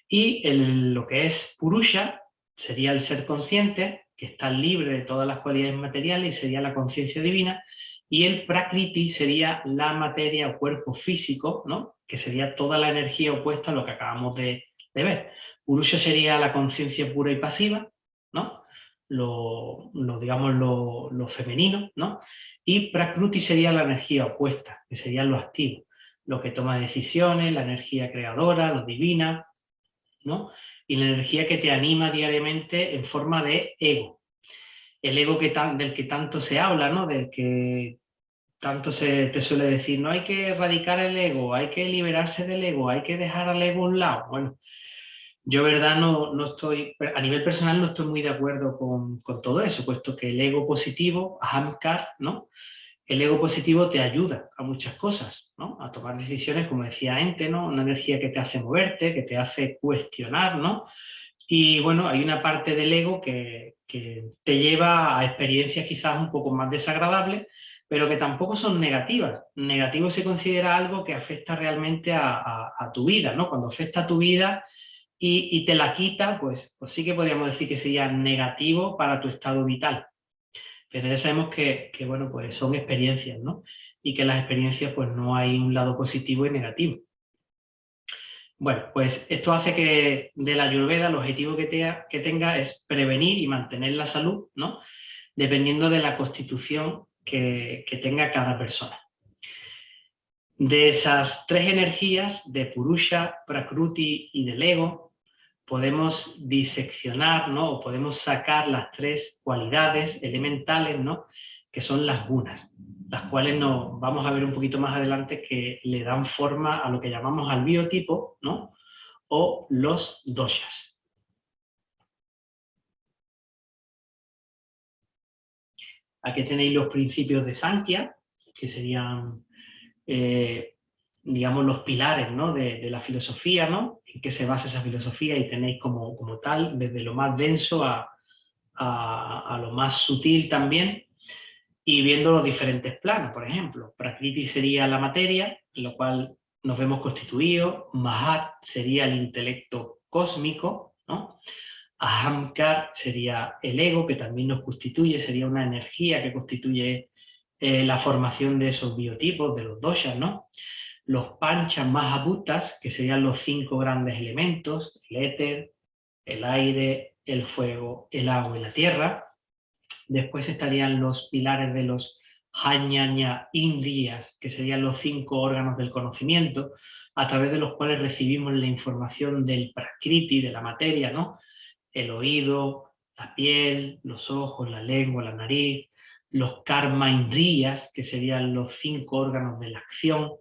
Y lo que es Purusha sería el ser consciente, que está libre de todas las cualidades materiales y sería la conciencia divina, y el Prakriti sería la materia o cuerpo físico, ¿no? Que sería toda la energía opuesta a lo que acabamos de ver. Purusha sería la conciencia pura y pasiva, ¿no? Digamos, lo femenino, ¿no? Y Prakriti sería la energía opuesta, que sería lo activo, lo que toma decisiones, la energía creadora, lo divina, ¿no? Y la energía que te anima diariamente en forma de ego. El ego del que tanto se habla, ¿no? Del que tanto se te suele decir, no hay que erradicar el ego, hay que liberarse del ego, hay que dejar al ego a un lado. Bueno, yo, verdad, no estoy, a nivel personal no estoy muy de acuerdo con todo eso, puesto que el ego positivo, ahamkar, ¿no? El ego positivo te ayuda a muchas cosas, ¿no? A tomar decisiones, como decía Ente, ¿no? Una energía que te hace moverte, que te hace cuestionar, ¿no? Y bueno, hay una parte del ego que te lleva a experiencias quizás un poco más desagradables, pero que tampoco son negativas. Negativo se considera algo que afecta realmente a tu vida, ¿no? Cuando afecta a tu vida y te la quita, pues sí que podríamos decir que sería negativo para tu estado vital. Pero ya sabemos bueno, pues son experiencias, ¿no? Y que las experiencias, pues no hay un lado positivo y negativo. Bueno, pues esto hace que de la Ayurveda el objetivo que tenga es prevenir y mantener la salud, ¿no? Dependiendo de la constitución que tenga cada persona. De esas tres energías, de Purusha, Prakriti y del ego, podemos diseccionar, ¿no? O podemos sacar las tres cualidades elementales, ¿no? Que son las gunas, las cuales nos vamos a ver un poquito más adelante, que le dan forma a lo que llamamos al biotipo, ¿no? O los doshas. Aquí tenéis los principios de Sankhya, que serían, digamos, los pilares, ¿no? de la filosofía, ¿no? En qué se basa esa filosofía, y tenéis como tal, desde lo más denso a lo más sutil también, y viendo los diferentes planos. Por ejemplo, Prakriti sería la materia, en lo cual nos vemos constituidos. Mahat sería el intelecto cósmico, ¿no? Ahamkar sería el ego, que también nos constituye, sería una energía que constituye la formación de esos biotipos, de los doshas, ¿no? Los panchas mahabhutas, que serían los 5 grandes elementos: el éter, el aire, el fuego, el agua y la tierra. Después estarían los pilares de los Jnana Indriyas, que serían los 5 órganos del conocimiento, a través de los cuales recibimos la información del Prakriti, de la materia, ¿no? El oído, la piel, los ojos, la lengua, la nariz. Los Karma Indriyas, que serían los 5 órganos de la acción,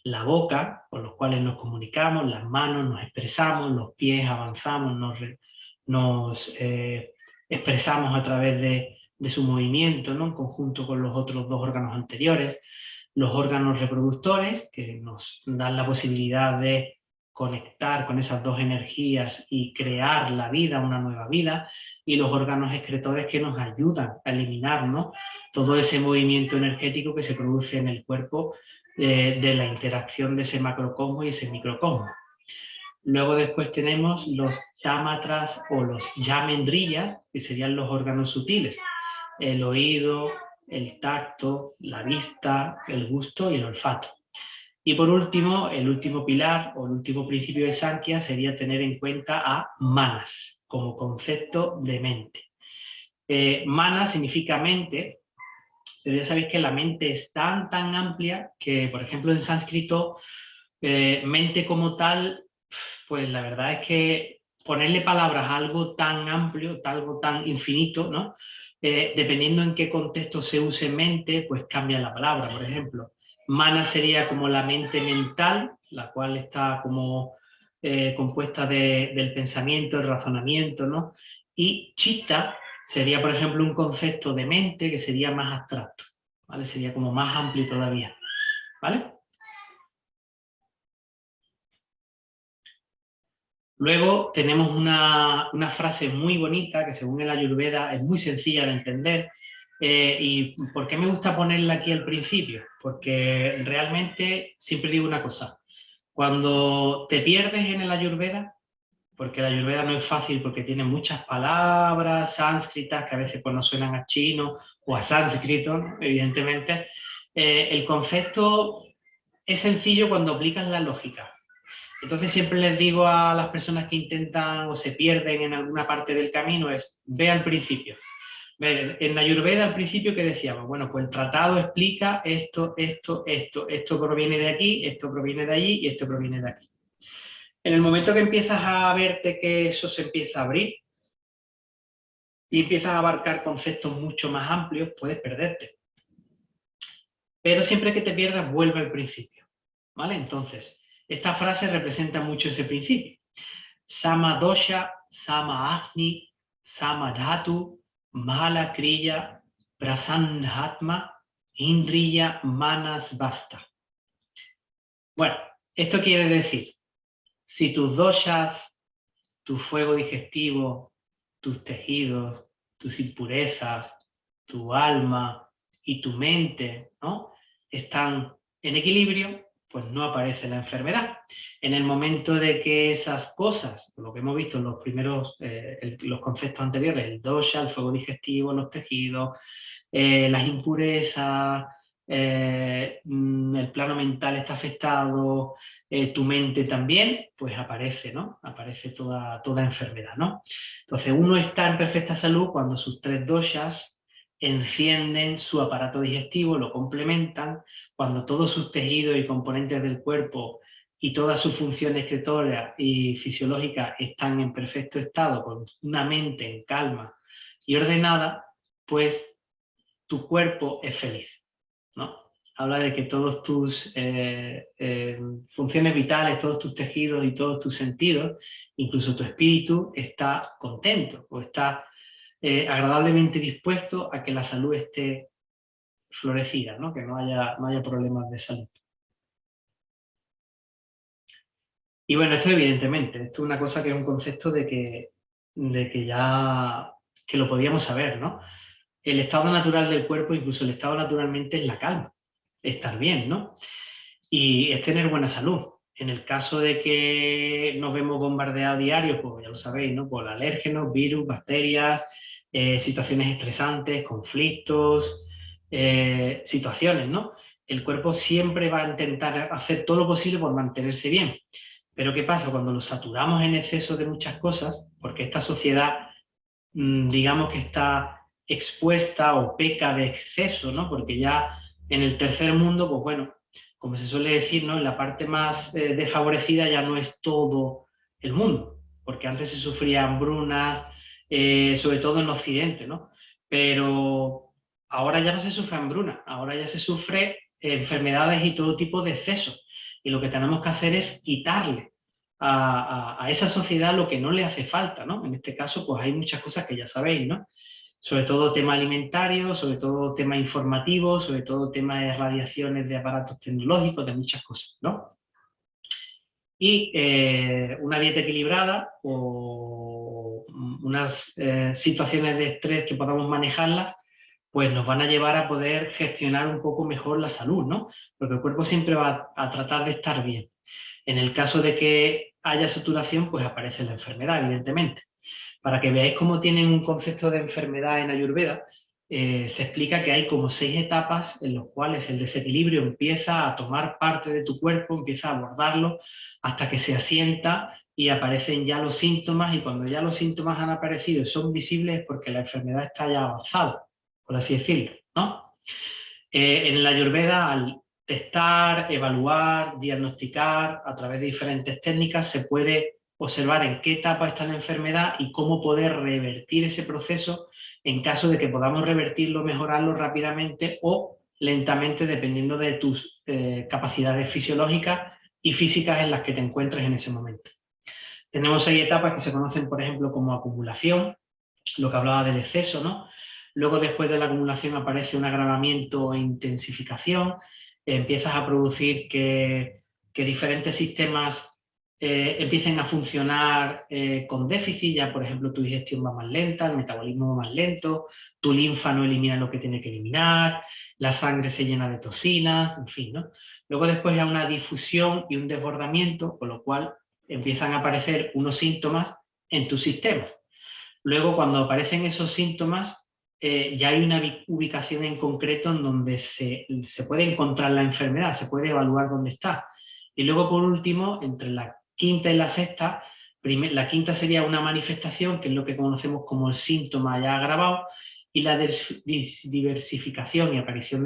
la boca, con los cuales nos comunicamos, las manos, nos expresamos, los pies, avanzamos, nos expresamos a través de su movimiento, ¿no? En conjunto con los otros 2 órganos anteriores. Los órganos reproductores, que nos dan la posibilidad de conectar con esas dos energías y crear la vida, una nueva vida, y los órganos excretores que nos ayudan a eliminar, ¿no?, todo ese movimiento energético que se produce en el cuerpo de la interacción de ese macrocosmos y ese microcosmos. Luego después tenemos los támatras o los yamendriyas, que serían los órganos sutiles, el oído, el tacto, la vista, el gusto y el olfato. Y por último, el último pilar o el último principio de Sankhya sería tener en cuenta a manas como concepto de mente. Mana significa mente, pero ya sabéis que la mente es tan amplia que, por ejemplo, en sánscrito, mente como tal, pues la verdad es que ponerle palabras a algo tan amplio, algo tan infinito, ¿no? Dependiendo en qué contexto se use mente, pues cambia la palabra. Por ejemplo, mana sería como la mente mental, la cual está como compuesta del pensamiento, el razonamiento, ¿no? Y chitta sería, por ejemplo, un concepto de mente que sería más abstracto, ¿vale? Sería como más amplio todavía, ¿vale? Luego tenemos una frase muy bonita que según el Ayurveda es muy sencilla de entender. ¿Y por qué me gusta ponerla aquí al principio? Porque realmente siempre digo una cosa. Cuando te pierdes en el Ayurveda, porque el Ayurveda no es fácil porque tiene muchas palabras sánscritas que a veces pues, no suenan a chino o a sánscrito, ¿no?, evidentemente, el concepto es sencillo cuando aplicas la lógica. Entonces siempre les digo a las personas que intentan o se pierden en alguna parte del camino es, ve al principio. En Ayurveda al principio, ¿qué decíamos? Bueno, pues el tratado explica esto proviene de aquí, esto proviene de allí y esto proviene de aquí. En el momento que empiezas a verte que eso se empieza a abrir y empiezas a abarcar conceptos mucho más amplios, puedes perderte. Pero siempre que te pierdas, vuelve al principio, ¿vale? Entonces, esta frase representa mucho ese principio. Sama dosha, sama agni, sama dhatu, mala kriya, prasannhatma, indriya manas basta. Bueno, esto quiere decir, si tus doshas, tu fuego digestivo, tus tejidos, tus impurezas, tu alma y tu mente, ¿no?, están en equilibrio, pues no aparece la enfermedad. En el momento de que esas cosas, lo que hemos visto en los primeros, los conceptos anteriores, el dosha, el fuego digestivo, los tejidos, las impurezas, el plano mental está afectado, tu mente también, pues aparece, ¿no? Aparece toda enfermedad, ¿no? Entonces uno está en perfecta salud cuando sus tres doshas encienden su aparato digestivo, lo complementan, cuando todos sus tejidos y componentes del cuerpo y todas sus funciones excretorias y fisiológicas están en perfecto estado, con una mente en calma y ordenada, pues tu cuerpo es feliz, ¿no? Habla de que todos tus funciones vitales, todos tus tejidos y todos tus sentidos, incluso tu espíritu, está contento o está agradablemente dispuesto a que la salud esté florecida, ¿no?, que no haya problemas de salud. Y bueno, esto evidentemente, esto es una cosa que es un concepto de que ya que lo podíamos saber, ¿no? El estado natural del cuerpo, incluso el estado naturalmente es la calma, estar bien, ¿no? Y es tener buena salud. En el caso de que nos vemos bombardeados diarios, pues ya lo sabéis, ¿no?, por alérgenos, virus, bacterias, situaciones estresantes, conflictos, situaciones, ¿no? El cuerpo siempre va a intentar hacer todo lo posible por mantenerse bien. Pero ¿qué pasa? Cuando lo saturamos en exceso de muchas cosas, porque esta sociedad, digamos que está expuesta o peca de exceso, ¿no? Porque ya en el tercer mundo, pues bueno, como se suele decir, ¿no?, en la parte más desfavorecida ya no es todo el mundo, porque antes se sufrían hambrunas, sobre todo en Occidente, ¿no? Pero ahora ya no se sufre hambruna, ahora ya se sufre enfermedades y todo tipo de excesos. Y lo que tenemos que hacer es quitarle a esa sociedad lo que no le hace falta, ¿no? En este caso, pues hay muchas cosas que ya sabéis, ¿no? Sobre todo tema alimentario, sobre todo tema informativo, sobre todo tema de radiaciones de aparatos tecnológicos, de muchas cosas, ¿no? Y una dieta equilibrada o unas situaciones de estrés que podamos manejarlas, pues nos van a llevar a poder gestionar un poco mejor la salud, ¿no? Porque el cuerpo siempre va a tratar de estar bien. En el caso de que haya saturación, pues aparece la enfermedad, evidentemente. Para que veáis cómo tienen un concepto de enfermedad en Ayurveda, se explica que hay como 6 etapas en las cuales el desequilibrio empieza a tomar parte de tu cuerpo, empieza a abordarlo hasta que se asienta y aparecen ya los síntomas, y cuando ya los síntomas han aparecido y son visibles es porque la enfermedad está ya avanzada, por así decirlo, ¿no? En la Ayurveda, al testar, evaluar, diagnosticar a través de diferentes técnicas, se puede observar en qué etapa está la enfermedad y cómo poder revertir ese proceso en caso de que podamos revertirlo, mejorarlo rápidamente o lentamente, dependiendo de tus capacidades fisiológicas y físicas en las que te encuentres en ese momento. Tenemos 6 etapas que se conocen, por ejemplo, como acumulación, lo que hablaba del exceso, ¿no? Luego, después de la acumulación, aparece un agravamiento e intensificación. Empiezas a producir que diferentes sistemas empiecen a funcionar con déficit. Ya, por ejemplo, tu digestión va más lenta, el metabolismo va más lento, tu linfa no elimina lo que tiene que eliminar, la sangre se llena de toxinas, en fin, ¿no? Luego, después, hay una difusión y un desbordamiento, con lo cual empiezan a aparecer unos síntomas en tu sistema. Luego, cuando aparecen esos síntomas, ya hay una ubicación en concreto en donde se puede encontrar la enfermedad, se puede evaluar dónde está. Y luego, por último, entre la quinta y la sexta, la quinta sería una manifestación, que es lo que conocemos como el síntoma ya agravado, y la diversificación y aparición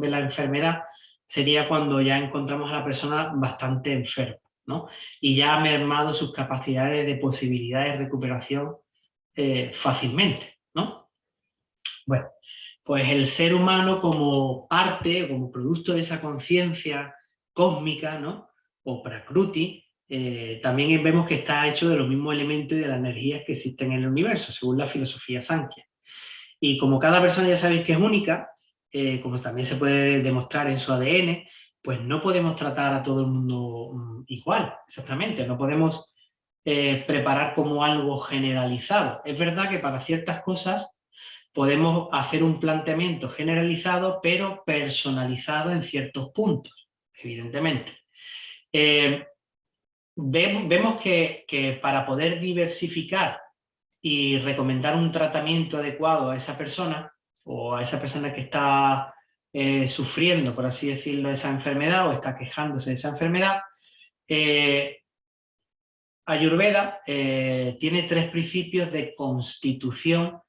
de la enfermedad sería cuando ya encontramos a la persona bastante enferma, ¿no? Y ya ha mermado sus capacidades de posibilidades de recuperación fácilmente, ¿no? Bueno, pues el ser humano como parte, como producto de esa conciencia cósmica, ¿no? O prakruti, también vemos que está hecho de los mismos elementos y de las energías que existen en el universo, según la filosofía Sankhya. Y como cada persona ya sabéis que es única, como también se puede demostrar en su ADN, pues no podemos tratar a todo el mundo igual, exactamente, no podemos preparar como algo generalizado. Es verdad que para ciertas cosas podemos hacer un planteamiento generalizado, pero personalizado en ciertos puntos, evidentemente. Vemos que para poder diversificar y recomendar un tratamiento adecuado a esa persona o a esa persona que está sufriendo, por así decirlo, esa enfermedad o está quejándose de esa enfermedad, Ayurveda tiene 3 principios de constitución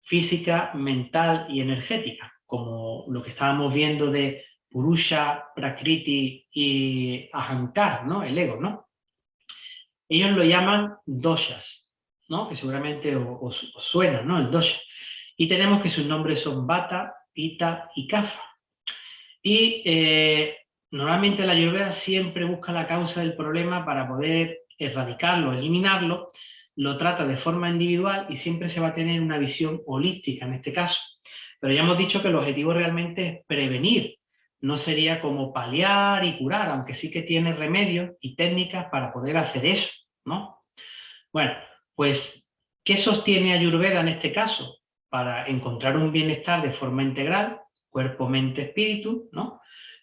física, mental y energética, como lo que estábamos viendo de Purusha, Prakriti y Ahankara, ¿no? El ego, ¿no? Ellos lo llaman doshas, ¿no? Que seguramente os suena, ¿no? El dosha. Y tenemos que sus nombres son Vata, Pitta y Kapha. Y normalmente la Ayurveda siempre busca la causa del problema para poder erradicarlo, eliminarlo, lo trata de forma individual y siempre se va a tener una visión holística en este caso. Pero ya hemos dicho que el objetivo realmente es prevenir, no sería como paliar y curar, aunque sí que tiene remedios y técnicas para poder hacer eso, ¿no? Bueno, pues, ¿qué sostiene Ayurveda en este caso? Para encontrar un bienestar de forma integral, cuerpo, mente, espíritu, ¿no?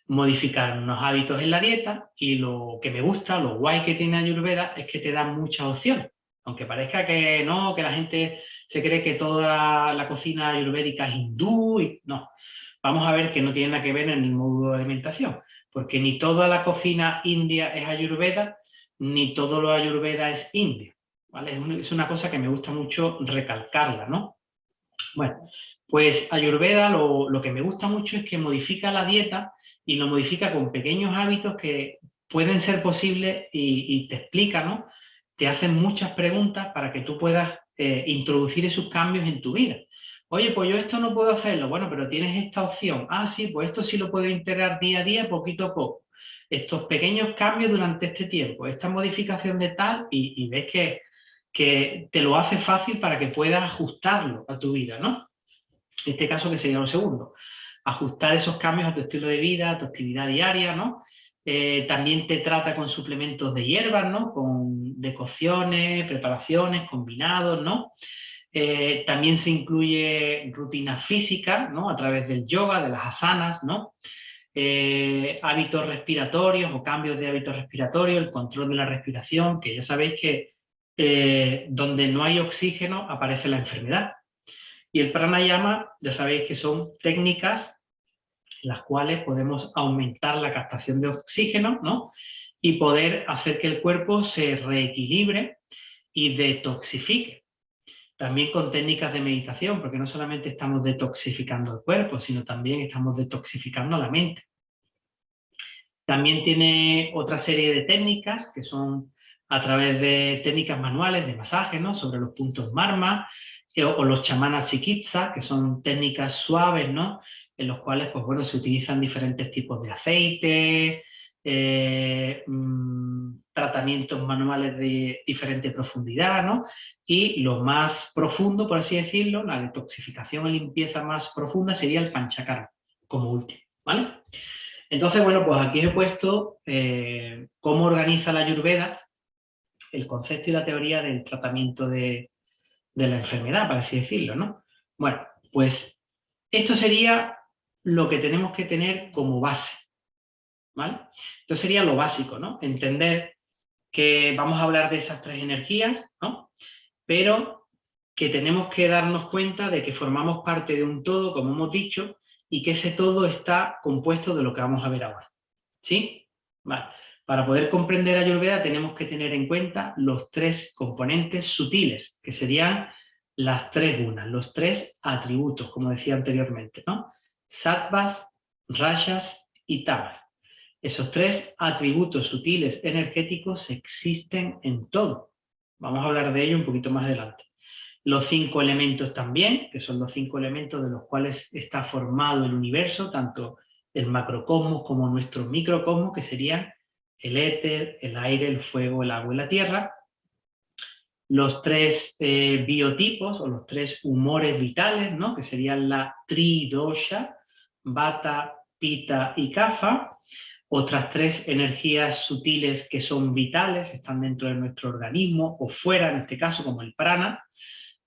Modificar unos hábitos en la dieta, y lo que me gusta, lo guay que tiene Ayurveda es que te da muchas opciones. Aunque parezca que no, que la gente se cree que toda la cocina ayurvédica es hindú, y no. Vamos a ver que no tiene nada que ver en el módulo de alimentación, porque ni toda la cocina india es Ayurveda, ni todo lo Ayurveda es indio, ¿vale? Es una cosa que me gusta mucho recalcarla, ¿no? Bueno, pues Ayurveda lo que me gusta mucho es que modifica la dieta y lo modifica con pequeños hábitos que pueden ser posibles y te explica, ¿no? Te hacen muchas preguntas para que tú puedas introducir esos cambios en tu vida. Oye, pues yo esto no puedo hacerlo. Bueno, pero tienes esta opción. Ah, sí, pues esto sí lo puedo integrar día a día, poquito a poco. Estos pequeños cambios durante este tiempo, esta modificación de tal, y ves que te lo hace fácil para que puedas ajustarlo a tu vida, ¿no? En este caso, que sería lo segundo, ajustar esos cambios a tu estilo de vida, a tu actividad diaria, ¿no? También te trata con suplementos de hierbas, ¿no? Con decocciones, preparaciones, combinados, ¿no? También se incluye rutina física, ¿no? A través del yoga, de las asanas, ¿no? Hábitos respiratorios o cambios de hábitos respiratorios, el control de la respiración, que ya sabéis que donde no hay oxígeno aparece la enfermedad. Y el pranayama, ya sabéis que son técnicas en las cuales podemos aumentar la captación de oxígeno, ¿no? Y poder hacer que el cuerpo se reequilibre y detoxifique. También con técnicas de meditación, porque no solamente estamos detoxificando el cuerpo, sino también estamos detoxificando la mente. También tiene otra serie de técnicas que son a través de técnicas manuales de masaje, ¿no? Sobre los puntos marma o los chamanas chikitsa, que son técnicas suaves, ¿no? En los cuales, pues bueno, se utilizan diferentes tipos de aceite, tratamientos manuales de diferente profundidad, ¿no? Y lo más profundo, por así decirlo, la detoxificación y limpieza más profunda sería el panchakarma, como último, ¿vale? Entonces, bueno, pues aquí he puesto cómo organiza la Ayurveda el concepto y la teoría del tratamiento de la enfermedad, para así decirlo, ¿no? Bueno, pues esto sería lo que tenemos que tener como base, ¿vale? Esto sería lo básico, ¿no? Entender que vamos a hablar de esas tres energías, ¿no? Pero que tenemos que darnos cuenta de que formamos parte de un todo, como hemos dicho, y que ese todo está compuesto de lo que vamos a ver ahora. ¿Sí? Vale. Para poder comprender Ayurveda tenemos que tener en cuenta los tres componentes sutiles, que serían las tres gunas, los tres atributos, como decía anteriormente, ¿no? Sattvas, Rajas y Tamas. Esos tres atributos sutiles energéticos existen en todo. Vamos a hablar de ello un poquito más adelante. Los 5 elementos también, que son los 5 elementos de los cuales está formado el universo, tanto el macrocosmos como nuestro microcosmos, que serían el éter, el aire, el fuego, el agua y la tierra. Los 3 biotipos o los 3 humores vitales, ¿no? Que serían la tridosha, vata, pitta y kapha. Otras 3 energías sutiles que son vitales, están dentro de nuestro organismo o fuera, en este caso, como el prana.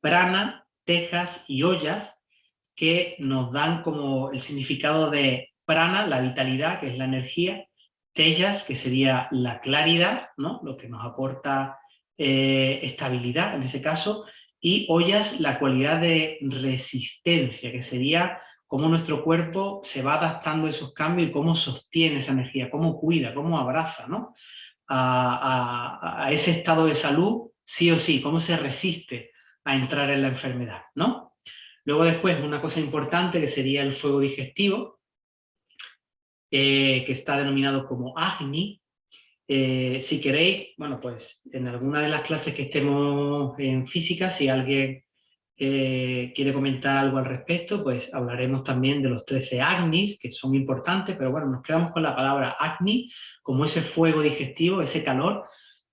Prana, tejas y ollas, que nos dan como el significado de prana, la vitalidad, que es la energía, tejas, que sería la claridad, ¿no? Lo que nos aporta estabilidad en ese caso, y ollas, la cualidad de resistencia, que sería cómo nuestro cuerpo se va adaptando a esos cambios y cómo sostiene esa energía, cómo cuida, cómo abraza, ¿no? a ese estado de salud, sí o sí, cómo se resiste a entrar en la enfermedad, ¿no? Luego después una cosa importante que sería el fuego digestivo, que está denominado como Agni. Si queréis, bueno, pues en alguna de las clases que estemos en física, si alguien quiere comentar algo al respecto, pues hablaremos también de los 13 Agnis, que son importantes, pero bueno, nos quedamos con la palabra Agni, como ese fuego digestivo, ese calor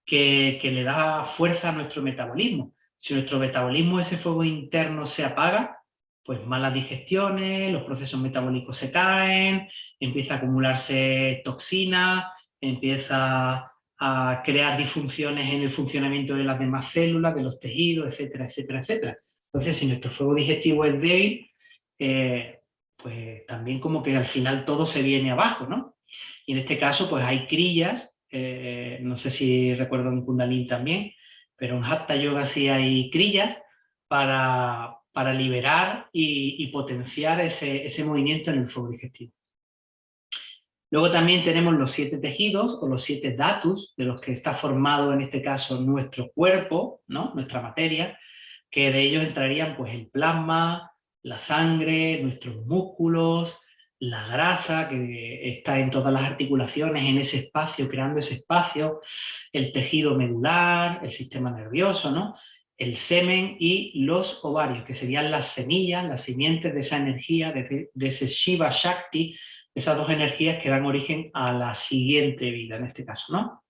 que le da fuerza a nuestro metabolismo. Si nuestro metabolismo, ese fuego interno se apaga, pues malas digestiones, los procesos metabólicos se caen, empieza a acumularse toxina, empieza a crear disfunciones en el funcionamiento de las demás células, de los tejidos, etcétera, etcétera, etcétera. Entonces, si nuestro fuego digestivo es débil, pues también como que al final todo se viene abajo, ¿no? Y en este caso, pues hay crillas, no sé si recuerdo en Kundalini también, pero en Hatha Yoga sí hay crillas para liberar y potenciar ese movimiento en el fuego digestivo. Luego también tenemos los 7 tejidos o los 7 datus, de los que está formado en este caso nuestro cuerpo, ¿no? Nuestra materia, que de ellos entrarían pues el plasma, la sangre, nuestros músculos, la grasa que está en todas las articulaciones, en ese espacio, creando ese espacio, el tejido medular, el sistema nervioso, ¿no? El semen y los ovarios, que serían las semillas, las simientes de esa energía, de ese Shiva Shakti, esas dos energías que dan origen a la siguiente vida, en este caso, ¿no?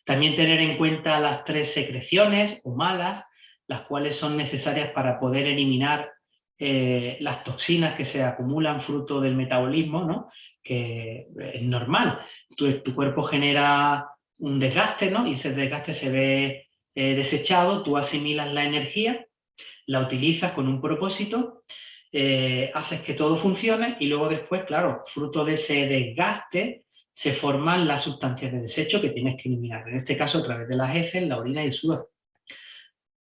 También tener en cuenta las 3 secreciones o malas, las cuales son necesarias para poder eliminar las toxinas que se acumulan fruto del metabolismo, ¿no? que es normal. Tu cuerpo genera un desgaste, ¿no? Y ese desgaste se ve desechado, tú asimilas la energía, la utilizas con un propósito, haces que todo funcione y luego después, claro, fruto de ese desgaste, se forman las sustancias de desecho que tienes que eliminar. En este caso, a través de las heces, la orina y el sudor.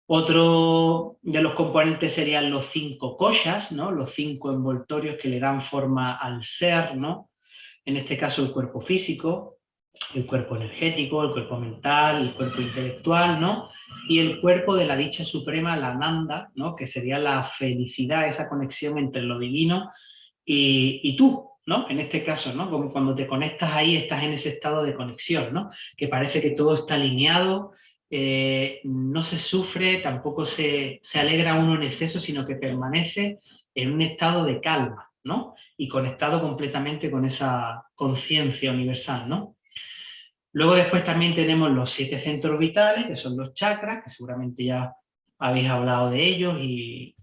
Otro de los componentes serían los 5 koshas, ¿no? Los 5 envoltorios que le dan forma al ser, ¿no? En este caso el cuerpo físico, el cuerpo energético, el cuerpo mental, el cuerpo intelectual, ¿no? Y el cuerpo de la dicha suprema, la Ananda, ¿no? Que sería la felicidad, esa conexión entre lo divino y tú, ¿no? En este caso, ¿no? Como cuando te conectas ahí, estás en ese estado de conexión, ¿no? Que parece que todo está alineado, no se sufre, tampoco se alegra uno en exceso, sino que permanece en un estado de calma, ¿no? Y conectado completamente con esa conciencia universal, ¿no? Luego después también tenemos los 7 centros vitales, que son los chakras, que seguramente ya habéis hablado de ellos y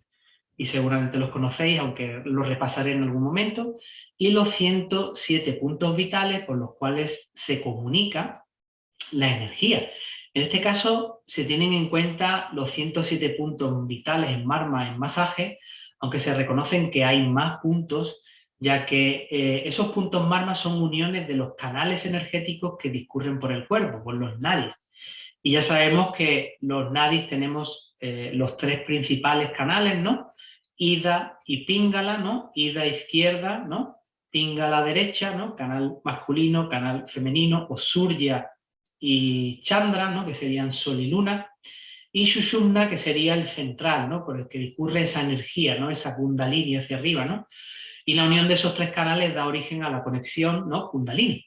seguramente los conocéis, aunque los repasaré en algún momento, y los 107 puntos vitales por los cuales se comunica la energía. En este caso se tienen en cuenta los 107 puntos vitales en Marma, en masaje, aunque se reconocen que hay más puntos, ya que esos puntos Marma son uniones de los canales energéticos que discurren por el cuerpo, por los nadis. Y ya sabemos que los nadis tenemos los 3 principales canales, ¿no? Ida y Pingala, ¿no? Ida izquierda, ¿no? Pingala derecha, ¿no? Canal masculino, canal femenino, o Surya y Chandra, ¿no? Que serían Sol y Luna, y Shushumna, que sería el central, ¿no? Por el que discurre esa energía, ¿no? Esa Kundalini hacia arriba, ¿no? Y la unión de esos 3 canales da origen a la conexión, ¿no? Kundalini.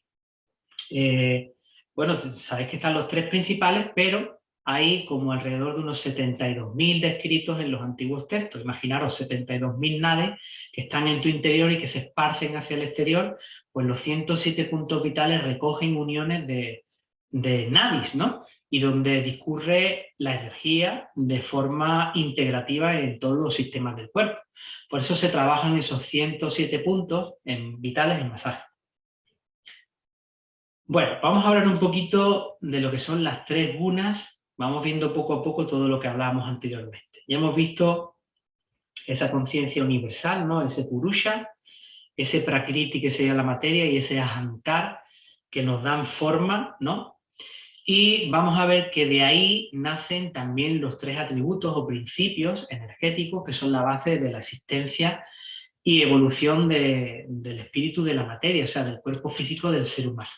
Bueno, sabéis que están los 3 principales, pero hay como alrededor de unos 72.000 descritos en los antiguos textos. Imaginaros 72.000 nadis que están en tu interior y que se esparcen hacia el exterior, pues los 107 puntos vitales recogen uniones de nadis, ¿no? Y donde discurre la energía de forma integrativa en todos los sistemas del cuerpo. Por eso se trabajan esos 107 puntos vitales en masaje. Bueno, vamos a hablar un poquito de lo que son las 3 gunas. Vamos viendo poco a poco todo lo que hablábamos anteriormente. Ya hemos visto esa conciencia universal, ¿no? Ese purusha, ese prakriti que sería la materia y ese ahankar que nos dan forma, ¿no? Y vamos a ver que de ahí nacen también los 3 atributos o principios energéticos que son la base de la existencia y evolución del espíritu de la materia, o sea, del cuerpo físico del ser humano.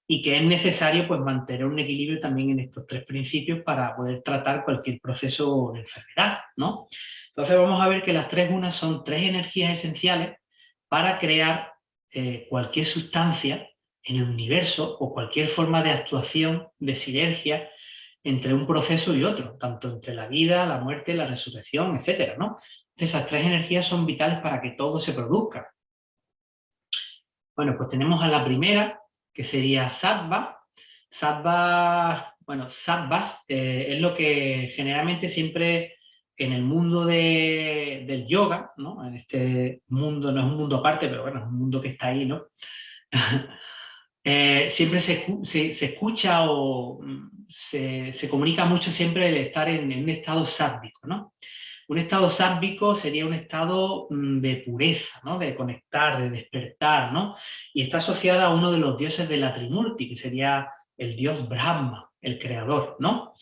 Y que es necesario pues, mantener un equilibrio también en estos 3 principios para poder tratar cualquier proceso de enfermedad, ¿no? Entonces vamos a ver que las 3 gunas son 3 energías esenciales para crear cualquier sustancia en el universo o cualquier forma de actuación, de sinergia entre un proceso y otro, tanto entre la vida, la muerte, la resurrección, etcétera, ¿no? Esas 3 energías son vitales para que todo se produzca. Bueno, pues tenemos a la primera, que sería sattva. Sattva, bueno, sattvas es lo que generalmente siempre en el mundo del yoga, ¿no? En este mundo, no es un mundo aparte, pero bueno, es un mundo que está ahí, ¿no? Siempre se escucha o se comunica mucho siempre el estar en un estado sáttvico, ¿no? Un estado sáttvico sería un estado de pureza, ¿no? De conectar, de despertar, ¿no? Y está asociada a uno de los dioses de la Trimurti, que sería el dios Brahma, el creador, ¿no?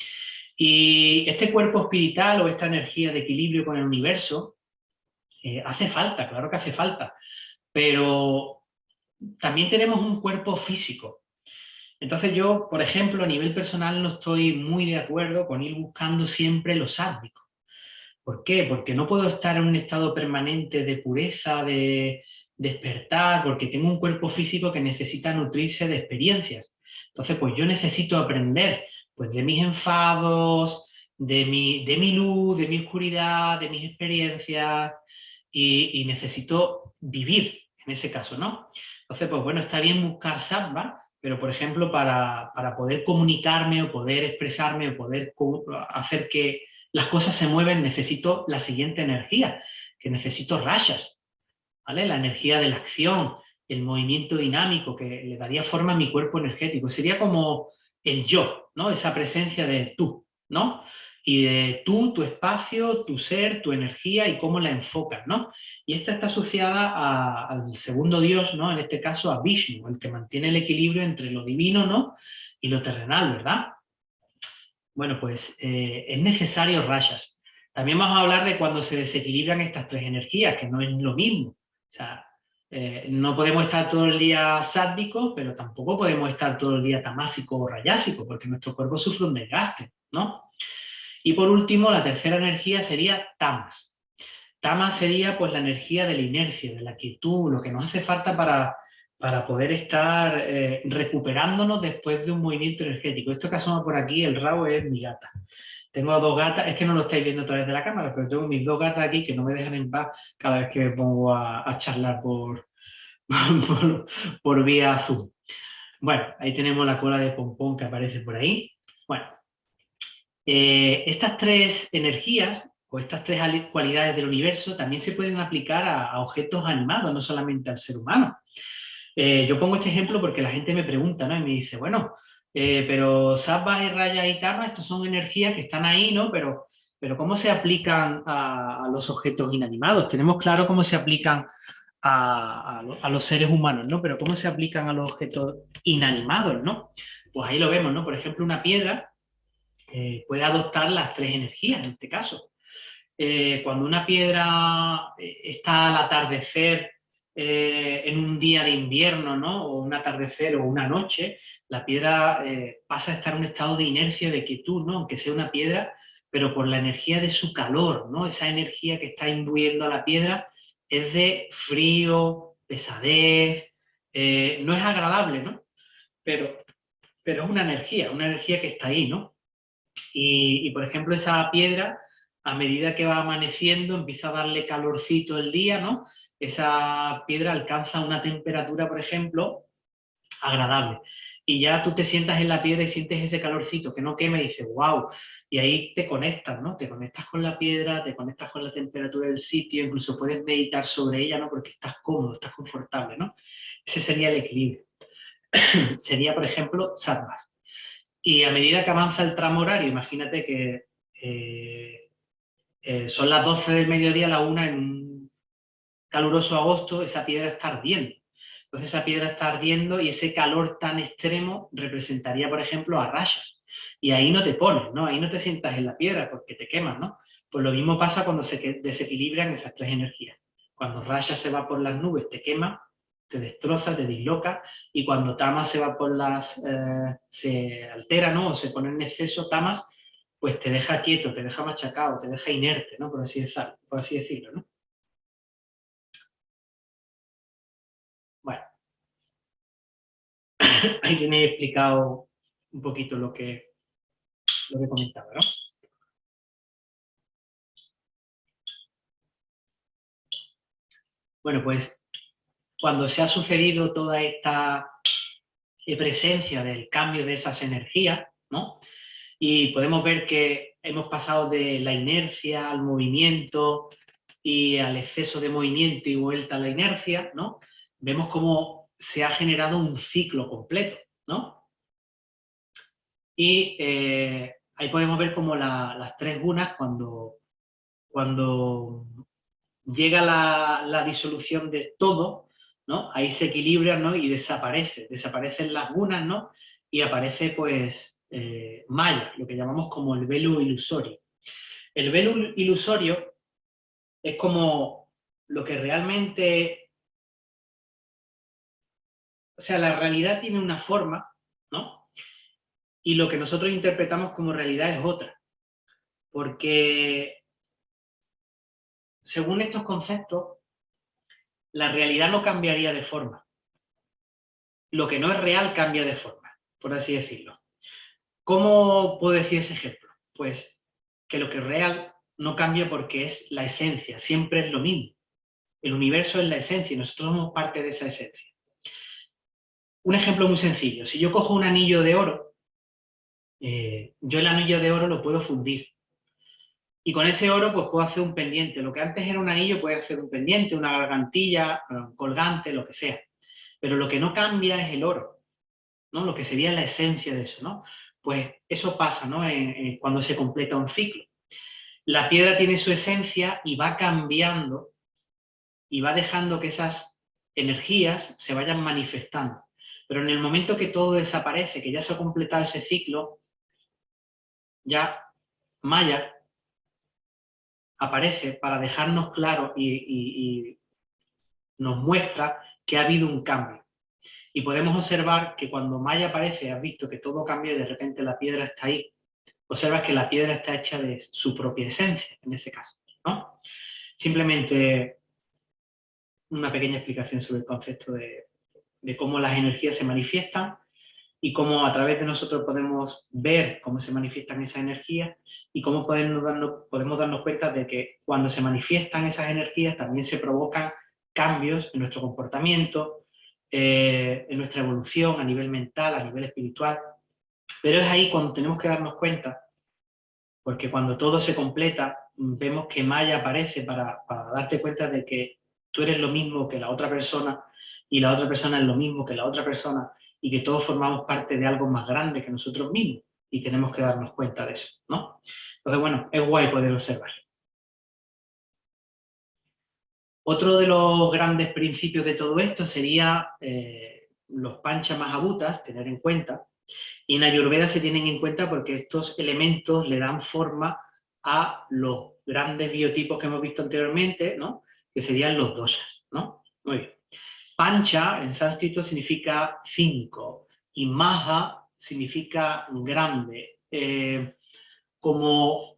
Y este cuerpo espiritual o esta energía de equilibrio con el universo hace falta, claro que hace falta, pero también tenemos un cuerpo físico. Entonces yo, por ejemplo, a nivel personal no estoy muy de acuerdo con ir buscando siempre lo sádvico. ¿Por qué? Porque no puedo estar en un estado permanente de pureza, de despertar, porque tengo un cuerpo físico que necesita nutrirse de experiencias. Entonces, pues yo necesito aprender pues, de mis enfados, de mi luz, de mi oscuridad, de mis experiencias, y necesito vivir en ese caso, ¿no? Entonces, pues bueno, está bien buscar sattva, pero por ejemplo, para poder comunicarme o poder expresarme o poder hacer que las cosas se mueven, necesito la siguiente energía, que necesito rayas, ¿vale? La energía de la acción, el movimiento dinámico que le daría forma a mi cuerpo energético. Sería como el yo, ¿no? Esa presencia de tú, ¿no? Y de tú, tu espacio, tu ser, tu energía y cómo la enfocas, ¿no? Y esta está asociada al segundo Dios, ¿no? En este caso a Vishnu, el que mantiene el equilibrio entre lo divino, ¿no? Y lo terrenal, ¿verdad? Bueno, pues es necesario rayas. También vamos a hablar de cuando se desequilibran estas tres energías, que no es lo mismo. O sea, no podemos estar todo el día sádicos, pero tampoco podemos estar todo el día tamásico o rayásico, porque nuestro cuerpo sufre un desgaste, ¿no? Y por último, la tercera energía sería tamas. Tamas sería pues la energía de la inercia, de la quietud, lo que nos hace falta para poder estar recuperándonos después de un movimiento energético. Esto que asoma por aquí, el rabo, es mi gata. Tengo dos gatas, es que no lo estáis viendo a través de la cámara, pero tengo mis dos gatas aquí que no me dejan en paz cada vez que me pongo a charlar por vía Zoom. Bueno, ahí tenemos la cola de pompón que aparece por ahí. Bueno, estas tres energías o estas tres cualidades del universo también se pueden aplicar a objetos animados, no solamente al ser humano. Yo pongo este ejemplo porque la gente me pregunta, ¿no? Y me dice, bueno, pero sattva y raya y tama, estos son energías que están ahí, ¿no? Pero ¿cómo se aplican a los objetos inanimados? Tenemos claro cómo se aplican a los seres humanos, ¿no? Pero ¿cómo se aplican a los objetos inanimados, ¿no? Pues ahí lo vemos, ¿no? Por ejemplo, una piedra puede adoptar las tres energías en este caso. Cuando una piedra está al atardecer en un día de invierno, ¿no? O un atardecer o una noche, la piedra pasa a estar en un estado de inercia, de quietud, ¿no? Aunque sea una piedra, pero por la energía de su calor, ¿no? Esa energía que está imbuyendo a la piedra es de frío, pesadez, no es agradable, ¿no? Pero, pero es una energía que está ahí, ¿no? Por ejemplo, esa piedra, a medida que va amaneciendo, empieza a darle calorcito el día, ¿no? Esa piedra alcanza una temperatura, por ejemplo, agradable. Y ya tú te sientas en la piedra y sientes ese calorcito que no quema y dices, wow. Y ahí te conectas, ¿no? Te conectas con la piedra, te conectas con la temperatura del sitio, incluso puedes meditar sobre ella, ¿no? Porque estás cómodo, estás confortable, ¿no? Ese sería el equilibrio. Sería, por ejemplo, sattvas. Y a medida que avanza el tramo horario, imagínate que son las 12 del mediodía, la 1 en un caluroso agosto, esa piedra está ardiendo. Entonces esa piedra está ardiendo y ese calor tan extremo representaría, por ejemplo, a rayas. Y ahí no te pones, ¿no? Ahí no te sientas en la piedra porque te quemas, ¿no? Pues lo mismo pasa cuando se desequilibran esas tres energías. Cuando rayas se va por las nubes, te quema, te destroza, te disloca, y cuando tamas se va por las... se altera, ¿no? O se pone en exceso, tamas, pues te deja quieto, te deja machacado, te deja inerte, ¿no? Por así decirlo, ¿no? Bueno, ahí tenéis explicado un poquito lo que comentaba, ¿no? Bueno, pues cuando se ha sucedido toda esta presencia del cambio de esas energías, ¿no? Y podemos ver que hemos pasado de la inercia al movimiento y al exceso de movimiento y vuelta a la inercia, ¿no? Vemos cómo se ha generado un ciclo completo, ¿no? Y ahí podemos ver como las tres gunas, cuando llega la disolución de todo, ¿no? Ahí se equilibran, ¿no? Y desaparecen las gunas, ¿no? Y aparece pues Maya, lo que llamamos como el velo ilusorio. El velo ilusorio es como lo que realmente, o sea, la realidad tiene una forma, ¿no? Y lo que nosotros interpretamos como realidad es otra, porque según estos conceptos, la realidad no cambiaría de forma. Lo que no es real cambia de forma, por así decirlo. ¿Cómo puedo decir ese ejemplo? Pues que lo que es real no cambia porque es la esencia, siempre es lo mismo. El universo es la esencia y nosotros somos parte de esa esencia. Un ejemplo muy sencillo, si yo cojo un anillo de oro, yo el anillo de oro lo puedo fundir. Y con ese oro pues puedo hacer un pendiente. Lo que antes era un anillo puede hacer un pendiente, una gargantilla, un colgante, lo que sea. pero lo que no cambia es el oro, ¿no? Lo que sería la esencia de eso, ¿no? Pues eso pasa, ¿no? Cuando se completa un ciclo. La piedra tiene su esencia y va cambiando y va dejando que esas energías se vayan manifestando. Pero en el momento que todo desaparece, que ya se ha completado ese ciclo, ya Maya aparece para dejarnos claro y nos muestra que ha habido un cambio. Y podemos observar que cuando Maya aparece, has visto que todo cambió y de repente la piedra está ahí. Observas que la piedra está hecha de su propia esencia, en ese caso, ¿no? Simplemente una pequeña explicación sobre el concepto de cómo las energías se manifiestan y cómo a través de nosotros podemos ver cómo se manifiestan esas energías y cómo podemos darnos cuenta de que cuando se manifiestan esas energías también se provocan cambios en nuestro comportamiento, en nuestra evolución a nivel mental, a nivel espiritual. Pero es ahí cuando tenemos que darnos cuenta, porque cuando todo se completa, vemos que Maya aparece para darte cuenta de que tú eres lo mismo que la otra persona y la otra persona es lo mismo que la otra persona y que todos formamos parte de algo más grande que nosotros mismos y tenemos que darnos cuenta de eso, ¿no? Entonces, bueno, es guay poder observar. Otro de los grandes principios de todo esto sería los Panchamahabhutas, tener en cuenta. Y en Ayurveda se tienen en cuenta porque estos elementos le dan forma a los grandes biotipos que hemos visto anteriormente, ¿no? Que serían los doshas, ¿no? Muy bien. Pancha en sánscrito significa 5 y Maha significa grande. Como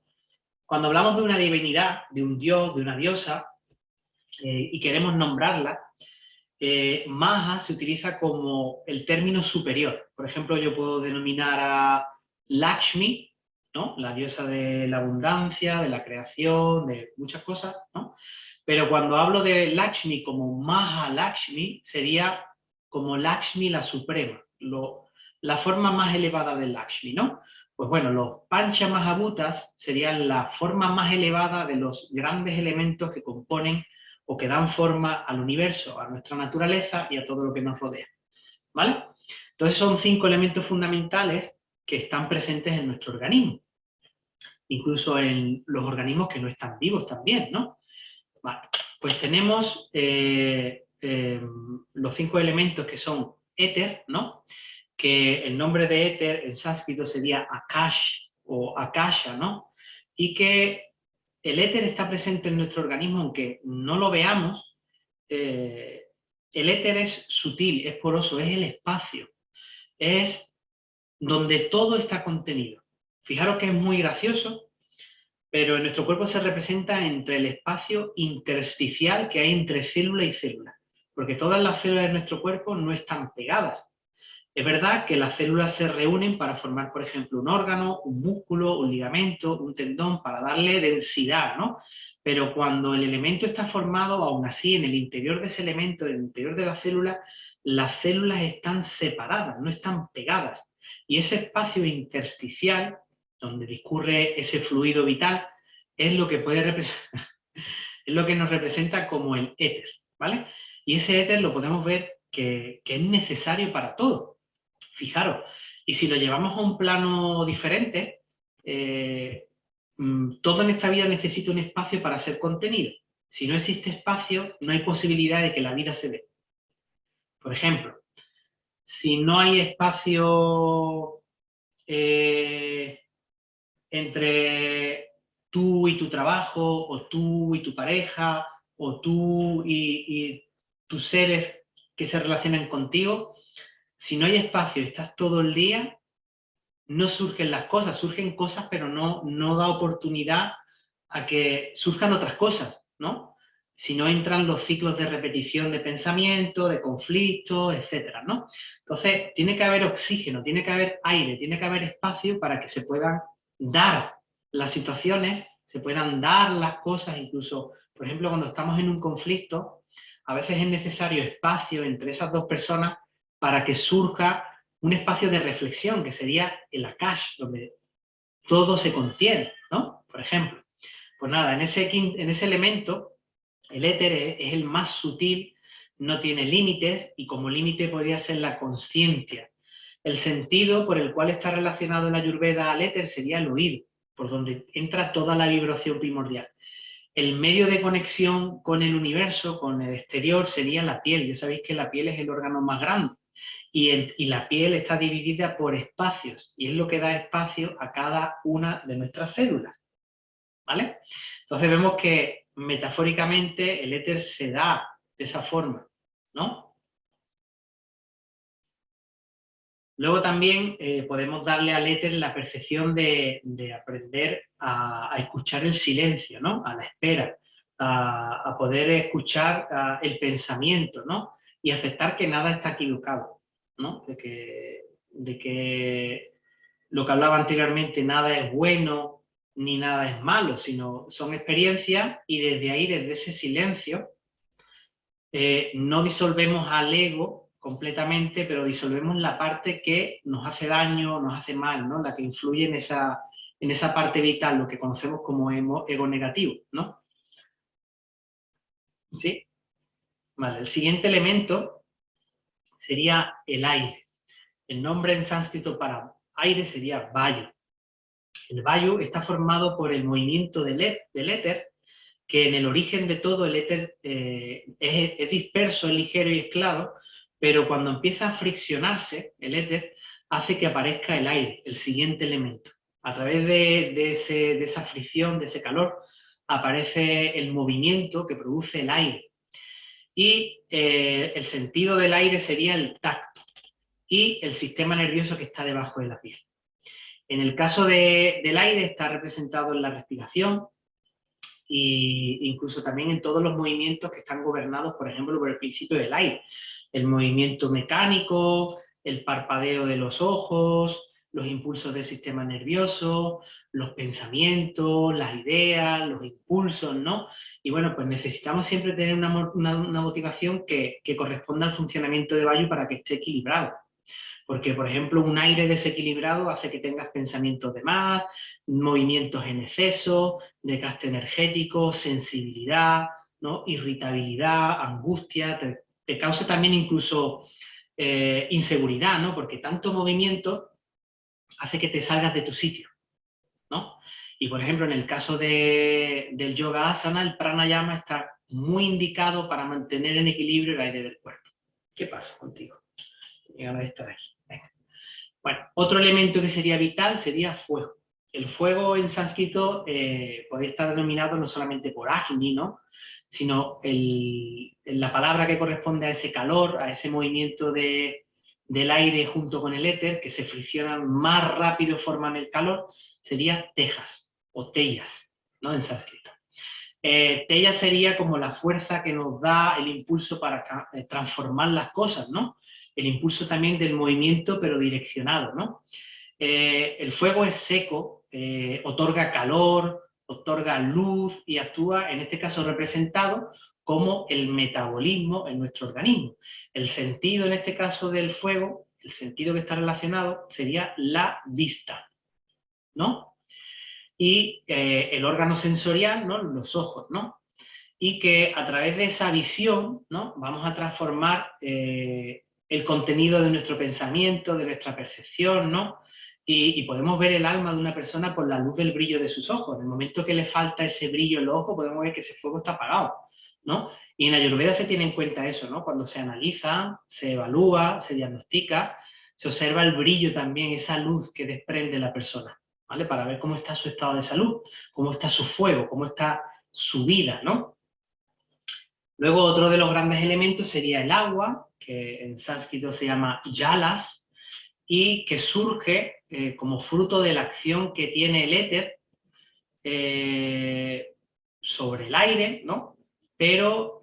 cuando hablamos de una divinidad, de un dios, de una diosa, y queremos nombrarla, Maha se utiliza como el término superior. Por ejemplo, yo puedo denominar a Lakshmi, ¿no? La diosa de la abundancia, de la creación, de muchas cosas, ¿no? Pero cuando hablo de Lakshmi como Maha Lakshmi, sería como Lakshmi la suprema, la forma más elevada de Lakshmi, ¿no? Pues bueno, los Panchamahabhutas serían la forma más elevada de los grandes elementos que componen o que dan forma al universo, a nuestra naturaleza y a todo lo que nos rodea, ¿vale? Entonces son 5 elementos fundamentales que están presentes en nuestro organismo, incluso en los organismos que no están vivos también, ¿no? Vale, pues tenemos los 5 elementos que son éter, ¿no? Que el nombre de éter en sánscrito sería Akash o Akasha, ¿no? Y que el éter está presente en nuestro organismo, aunque no lo veamos. El éter es sutil, es poroso, es el espacio, es donde todo está contenido. Fijaros que es muy gracioso, pero en nuestro cuerpo se representa entre el espacio intersticial que hay entre célula y célula, porque todas las células de nuestro cuerpo no están pegadas. Es verdad que las células se reúnen para formar, por ejemplo, un órgano, un músculo, un ligamento, un tendón, para darle densidad, ¿no? Pero cuando el elemento está formado, aún así, en el interior de ese elemento, en el interior de la célula, las células están separadas, no están pegadas. Y ese espacio intersticial, donde discurre ese fluido vital, es lo que es lo que nos representa como el éter, ¿vale? Y ese éter lo podemos ver que es necesario para todo. Fijaros, y si lo llevamos a un plano diferente, todo en esta vida necesita un espacio para ser contenido. Si no existe espacio, no hay posibilidad de que la vida se dé. Por ejemplo, si no hay espacio entre tú y tu trabajo, o tú y tu pareja, o tú y tus seres que se relacionan contigo, si no hay espacio y estás todo el día, no surgen las cosas, surgen cosas, pero no da oportunidad a que surjan otras cosas, ¿no? Si no entran los ciclos de repetición de pensamiento, de conflictos, etcétera, ¿no? Entonces, tiene que haber oxígeno, tiene que haber aire, tiene que haber espacio para que se puedan dar las situaciones, se puedan dar las cosas, incluso, por ejemplo, cuando estamos en un conflicto, a veces es necesario espacio entre esas dos personas para que surja un espacio de reflexión, que sería el Akash, donde todo se contiene, ¿no? Por ejemplo. Pues nada, en ese elemento, el éter es el más sutil no tiene límites y como límite podría ser la consciencia. El sentido por el cual está relacionado en la Ayurveda al éter sería el oído, por donde entra toda la vibración primordial. El medio de conexión con el universo, con el exterior, sería la piel. Ya sabéis que la piel es el órgano más grande y la piel está dividida por espacios y es lo que da espacio a cada una de nuestras células, ¿vale? Entonces vemos que metafóricamente el éter se da de esa forma, ¿no? Luego también podemos darle al éter la percepción de aprender a escuchar el silencio, ¿no? A la espera, a poder escuchar el pensamiento, ¿no? Y aceptar que nada está equivocado, ¿no? De que lo que hablaba anteriormente, nada es bueno ni nada es malo, sino son experiencias y desde ahí, desde ese silencio, no disolvemos al ego completamente, pero disolvemos la parte que nos hace daño, nos hace mal, ¿no? La que influye en esa parte vital, lo que conocemos como ego negativo, ¿no? ¿Sí? Vale, el siguiente elemento sería el aire. El nombre en sánscrito para aire sería vayu. El vayu está formado por el movimiento del éter, que en el origen de todo el éter es disperso, es ligero y es claro, pero cuando empieza a friccionarse el éter, hace que aparezca el aire, el siguiente elemento. A través de esa fricción, de ese calor, aparece el movimiento que produce el aire. Y el sentido del aire sería el tacto y el sistema nervioso que está debajo de la piel. En el caso del aire está representado en la respiración, e incluso también en todos los movimientos que están gobernados, por ejemplo, por el principio del aire. El movimiento mecánico, el parpadeo de los ojos, los impulsos del sistema nervioso, los pensamientos, las ideas, los impulsos, ¿no? Y bueno, pues necesitamos siempre tener una motivación que corresponda al funcionamiento de Vayu para que esté equilibrado. Porque, por ejemplo, un aire desequilibrado hace que tengas pensamientos de más, movimientos en exceso, desgaste energético, sensibilidad, ¿no? Irritabilidad, angustia, te causa también incluso inseguridad, ¿no? Porque tanto movimiento hace que te salgas de tu sitio, ¿no? Y, por ejemplo, en el caso del yoga asana, el pranayama está muy indicado para mantener en equilibrio el aire del cuerpo. ¿Qué pasa contigo? Llegan a estar aquí. Venga. Bueno, otro elemento que sería vital sería fuego. El fuego en sánscrito podría estar denominado no solamente por Agni, ¿no? Sino la palabra que corresponde a ese calor, a ese movimiento del aire junto con el éter, que se friccionan más rápido, forman el calor, sería tejas o tellas, ¿no? En sánscrito. Tella sería como la fuerza que nos da el impulso para transformar las cosas, ¿no? El impulso también del movimiento, pero direccionado, ¿no? El fuego es seco, otorga calor, otorga luz y actúa, en este caso representado, como el metabolismo en nuestro organismo. El sentido, en este caso, del fuego, el sentido que está relacionado, sería la vista, ¿no? Y el órgano sensorial, ¿no? Los ojos, ¿no? Y que a través de esa visión, ¿no? Vamos a transformar el contenido de nuestro pensamiento, de nuestra percepción, ¿no? Y podemos ver el alma de una persona por la luz del brillo de sus ojos. En el momento que le falta ese brillo en los ojos, podemos ver que ese fuego está apagado, ¿no? Y en Ayurveda se tiene en cuenta eso, ¿no? Cuando se analiza, se evalúa, se diagnostica, se observa el brillo también, esa luz que desprende la persona, ¿vale? Para ver cómo está su estado de salud, cómo está su fuego, cómo está su vida, ¿no? Luego otro de los grandes elementos sería el agua, que en sánscrito se llama yalas, y que surge como fruto de la acción que tiene el éter sobre el aire, ¿no? Pero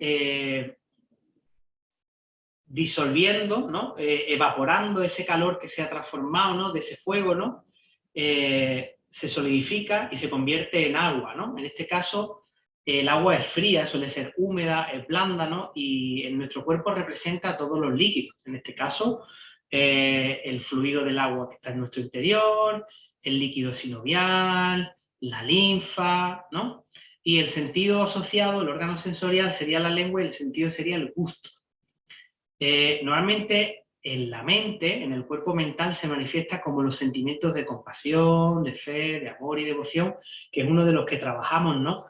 disolviendo, ¿no? Evaporando ese calor que se ha transformado, ¿no? De ese fuego, ¿no? Se solidifica y se convierte en agua, ¿no? En este caso, el agua es fría, suele ser húmeda, es blanda, ¿no? Y en nuestro cuerpo representa todos los líquidos. En este caso, el fluido del agua que está en nuestro interior, el líquido sinovial, la linfa, ¿no? Y el sentido asociado, el órgano sensorial sería la lengua y el sentido sería el gusto. Normalmente en la mente, en el cuerpo mental, se manifiesta como los sentimientos de compasión, de fe, de amor y devoción, que es uno de los que trabajamos, ¿no?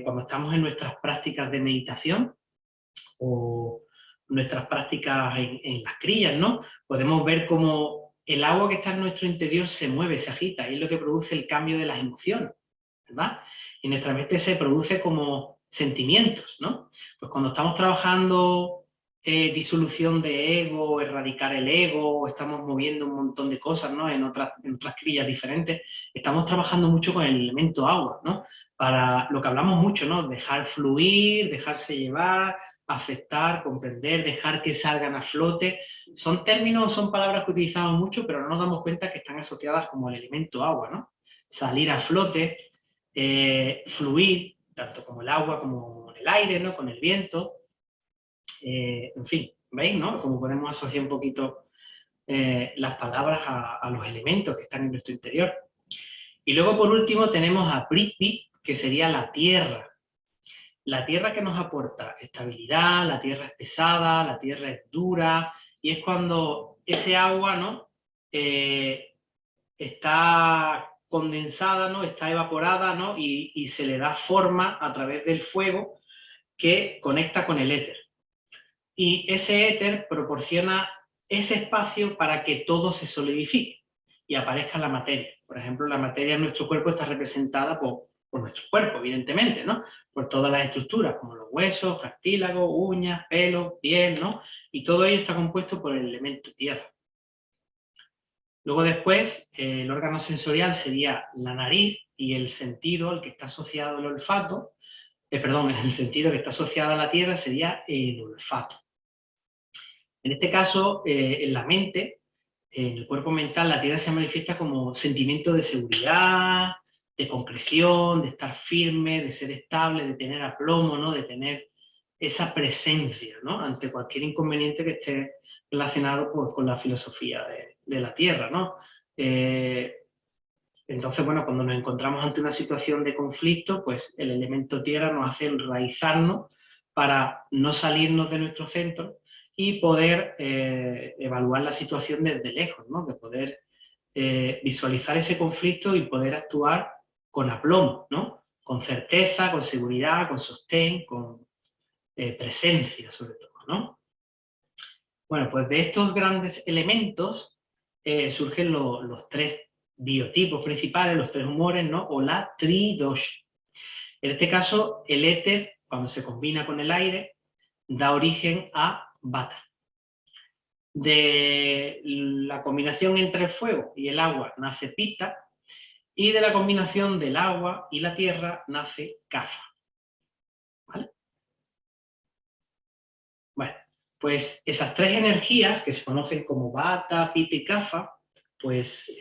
Cuando estamos en nuestras prácticas de meditación o nuestras prácticas en las crillas, ¿no? Podemos ver cómo el agua que está en nuestro interior se mueve, se agita, y es lo que produce el cambio de las emociones, ¿verdad? Y nuestra mente se produce como sentimientos, ¿no? Pues cuando estamos trabajando disolución de ego, erradicar el ego, estamos moviendo un montón de cosas, ¿no? En otras crillas diferentes, estamos trabajando mucho con el elemento agua, ¿no? Para lo que hablamos mucho, ¿no? Dejar fluir, dejarse llevar, aceptar, comprender, dejar que salgan a flote. Son términos, son palabras que utilizamos mucho, pero no nos damos cuenta que están asociadas como el elemento agua, ¿no? Salir a flote, fluir, tanto como el agua como el aire, ¿no? Con el viento. En fin, ¿veis, no? Como podemos asociar un poquito las palabras a los elementos que están en nuestro interior. Y luego, por último, tenemos a Prithvi, que sería la tierra. La tierra que nos aporta estabilidad, la tierra es pesada, la tierra es dura, y es cuando ese agua, ¿no? Está condensada, ¿no? Está evaporada, ¿no? Y se le da forma a través del fuego que conecta con el éter. Y ese éter proporciona ese espacio para que todo se solidifique y aparezca la materia. Por ejemplo, la materia en nuestro cuerpo está representada por nuestro cuerpo, evidentemente, ¿no? Por todas las estructuras, como los huesos, cartílagos, uñas, pelo, piel, ¿no? Y todo ello está compuesto por el elemento tierra. Luego después, el órgano sensorial sería la nariz y el sentido al que está asociado el olfato, el sentido que está asociado a la tierra sería el olfato. En este caso, en la mente, en el cuerpo mental, la tierra se manifiesta como sentimiento de seguridad, de concreción, de estar firme, de ser estable, de tener aplomo, ¿no? De tener esa presencia, ¿no? Ante cualquier inconveniente que esté relacionado pues, con la filosofía de la tierra, ¿no? Entonces, bueno, cuando nos encontramos ante una situación de conflicto, pues el elemento tierra nos hace enraizarnos para no salirnos de nuestro centro y poder evaluar la situación desde lejos, ¿no? De poder visualizar ese conflicto y poder actuar con aplomo, ¿no? Con certeza, con seguridad, con sostén, con presencia sobre todo, ¿no? Bueno, pues de estos grandes elementos surgen los tres biotipos principales, los tres humores, ¿no? O la tridosha. En este caso, el éter, cuando se combina con el aire, da origen a vata. De la combinación entre el fuego y el agua nace pita, y de la combinación del agua y la tierra nace kapha. ¿Vale? Bueno, pues esas tres energías, que se conocen como vata, pita y kapha, pues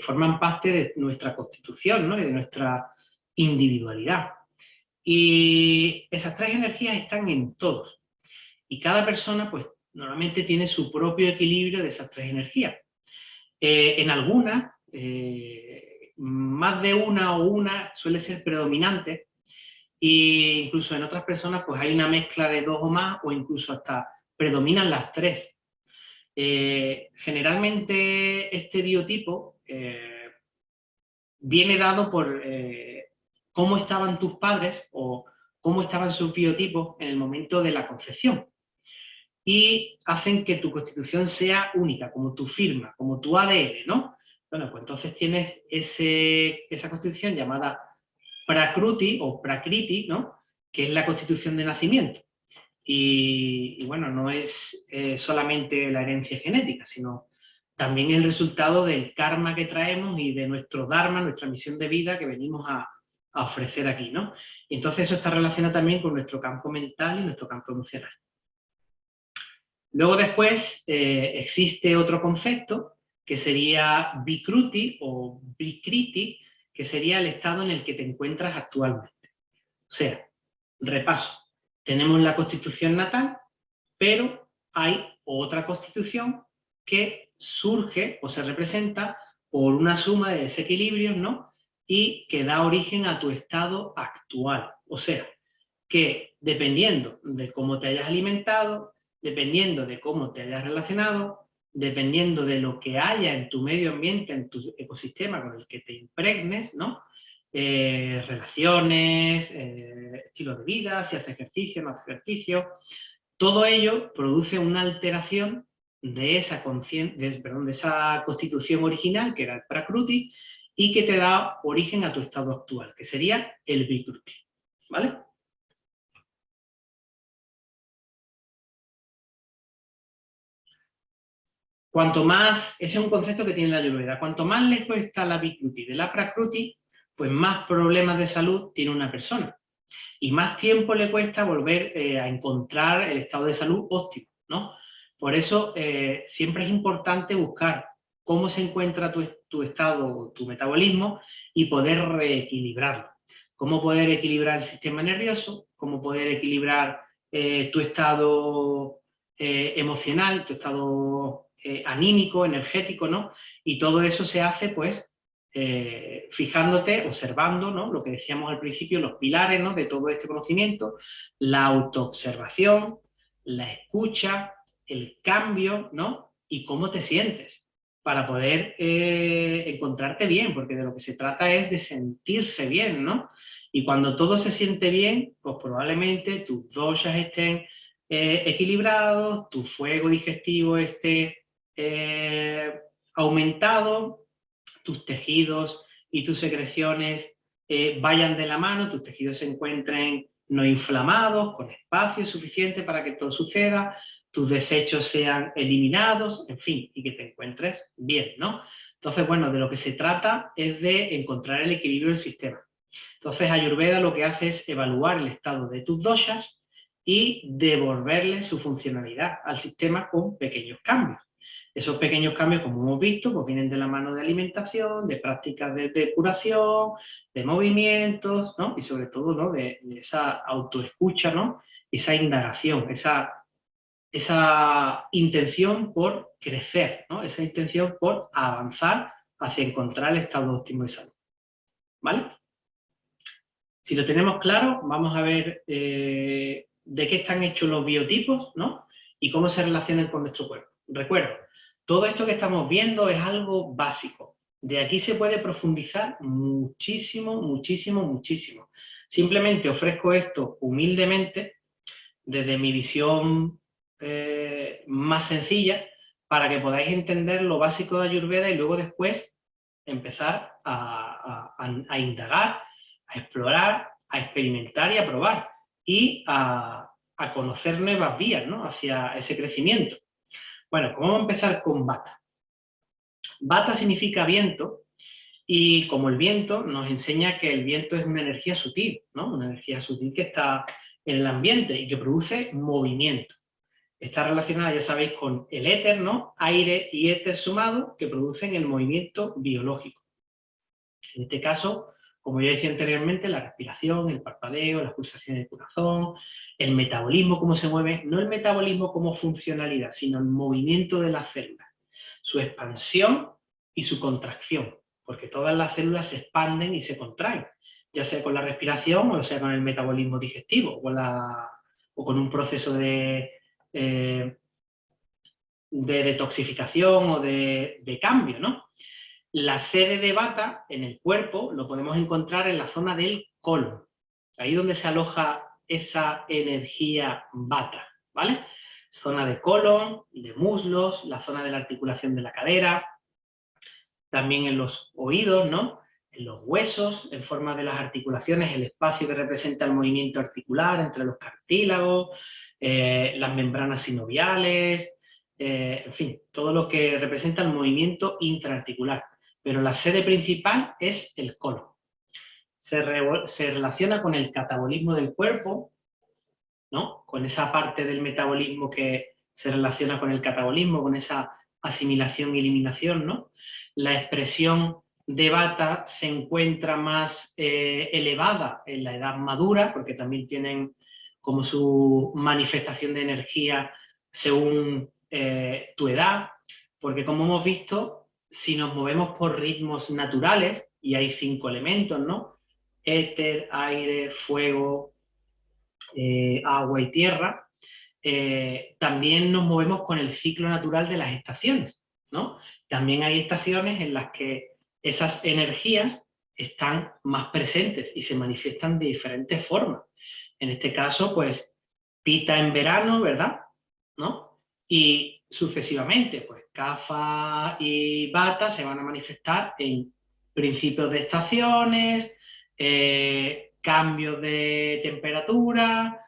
forman parte de nuestra constitución, ¿no? Y de nuestra individualidad. Y esas tres energías están en todos. Y cada persona, pues, normalmente tiene su propio equilibrio de esas tres energías. En algunas, más de una o una suele ser predominante, e incluso en otras personas, pues hay una mezcla de dos o más, o incluso hasta predominan las tres. Generalmente este biotipo viene dado por cómo estaban tus padres o cómo estaban sus biotipos en el momento de la concepción. Y hacen que tu constitución sea única, como tu firma, como tu ADN, ¿no? Bueno, pues entonces tienes esa constitución llamada Prakruti o Prakriti, ¿no? Que es la constitución de nacimiento. Y bueno, no es solamente la herencia genética, sino también el resultado del karma que traemos y de nuestro dharma, nuestra misión de vida que venimos a ofrecer aquí, ¿no? Y entonces eso está relacionado también con nuestro campo mental y nuestro campo emocional. Luego después existe otro concepto que sería Vikruti o Vikriti, que sería el estado en el que te encuentras actualmente. O sea, repaso, tenemos la constitución natal, pero hay otra constitución que surge o se representa por una suma de desequilibrios, ¿no? Y que da origen a tu estado actual. O sea, que dependiendo de cómo te hayas alimentado, dependiendo de cómo te hayas relacionado, dependiendo de lo que haya en tu medio ambiente, en tu ecosistema con el que te impregnes, ¿no? Relaciones, estilo de vida, si haces ejercicio, no haces ejercicio, todo ello produce una alteración de esa, de esa constitución original, que era el Prakruti, y que te da origen a tu estado actual, que sería el Vikruti, ¿vale? Cuanto más, ese es un concepto que tiene la Ayurveda, cuanto más lejos está la Vikruti de la Prakruti, pues más problemas de salud tiene una persona. Y más tiempo le cuesta volver a encontrar el estado de salud óptimo, ¿no? Por eso siempre es importante buscar cómo se encuentra tu estado, tu metabolismo y poder reequilibrarlo. Cómo poder equilibrar el sistema nervioso, cómo poder equilibrar tu estado emocional, tu estado anímico, energético, ¿no? Y todo eso se hace, pues, fijándote, observando, ¿no? Lo que decíamos al principio, los pilares, ¿no? De todo este conocimiento, la autoobservación, la escucha, el cambio, ¿no? Y cómo te sientes para poder encontrarte bien, porque de lo que se trata es de sentirse bien, ¿no? Y cuando todo se siente bien, pues probablemente tus doshas estén equilibrados, tu fuego digestivo esté aumentado, tus tejidos y tus secreciones vayan de la mano, tus tejidos se encuentren no inflamados, con espacio suficiente para que todo suceda, tus desechos sean eliminados, en fin, y que te encuentres bien, ¿no? Entonces, bueno, de lo que se trata es de encontrar el equilibrio del sistema. Entonces, Ayurveda lo que hace es evaluar el estado de tus doshas y devolverle su funcionalidad al sistema con pequeños cambios. Esos pequeños cambios, como hemos visto, pues vienen de la mano de alimentación, de prácticas de curación, de movimientos, ¿no? Y sobre todo, ¿no? de esa autoescucha, ¿no? Esa indagación, esa intención por crecer, ¿no? Esa intención por avanzar hacia encontrar el estado óptimo de salud. ¿Vale? Si lo tenemos claro, vamos a ver de qué están hechos los biotipos, ¿no? Y cómo se relacionan con nuestro cuerpo. Recuerda, todo esto que estamos viendo es algo básico. De aquí se puede profundizar muchísimo, muchísimo, muchísimo. Simplemente ofrezco esto humildemente, desde mi visión más sencilla, para que podáis entender lo básico de Ayurveda y luego después empezar a indagar, a explorar, a experimentar y a probar y a conocer nuevas vías, ¿no? Hacia ese crecimiento. Bueno, pues vamos a empezar con Vata. Vata significa viento y como el viento nos enseña que el viento es una energía sutil, ¿no? Una energía sutil que está en el ambiente y que produce movimiento. Está relacionada, ya sabéis, con el éter, ¿no? Aire y éter sumado que producen el movimiento biológico. En este caso, como ya decía anteriormente, la respiración, el parpadeo, las pulsaciones del corazón, el metabolismo, cómo se mueve, no el metabolismo como funcionalidad, sino el movimiento de las células, su expansión y su contracción, porque todas las células se expanden y se contraen, ya sea con la respiración o sea con el metabolismo digestivo o con un proceso de detoxificación o de cambio, ¿no? La sede de Vata en el cuerpo lo podemos encontrar en la zona del colon, ahí donde se aloja esa energía Vata, ¿vale? Zona de colon, de muslos, la zona de la articulación de la cadera, también en los oídos, ¿no? En los huesos, en forma de las articulaciones, el espacio que representa el movimiento articular entre los cartílagos, las membranas sinoviales, en fin, todo lo que representa el movimiento intraarticular. Pero la sede principal es el colon. Se relaciona con el catabolismo del cuerpo, ¿no? Con esa parte del metabolismo que se relaciona con el catabolismo, con esa asimilación y eliminación, ¿no? La expresión de Vata se encuentra más elevada en la edad madura, porque también tienen como su manifestación de energía según tu edad, porque como hemos visto, si nos movemos por ritmos naturales, y hay 5 elementos, ¿no? Éter, aire, fuego, agua y tierra, también nos movemos con el ciclo natural de las estaciones, ¿no? También hay estaciones en las que esas energías están más presentes y se manifiestan de diferentes formas. En este caso, pues, Pita en verano, ¿verdad? ¿No? Y sucesivamente, pues, Kapha y Vata se van a manifestar en principios de estaciones, cambios de temperatura,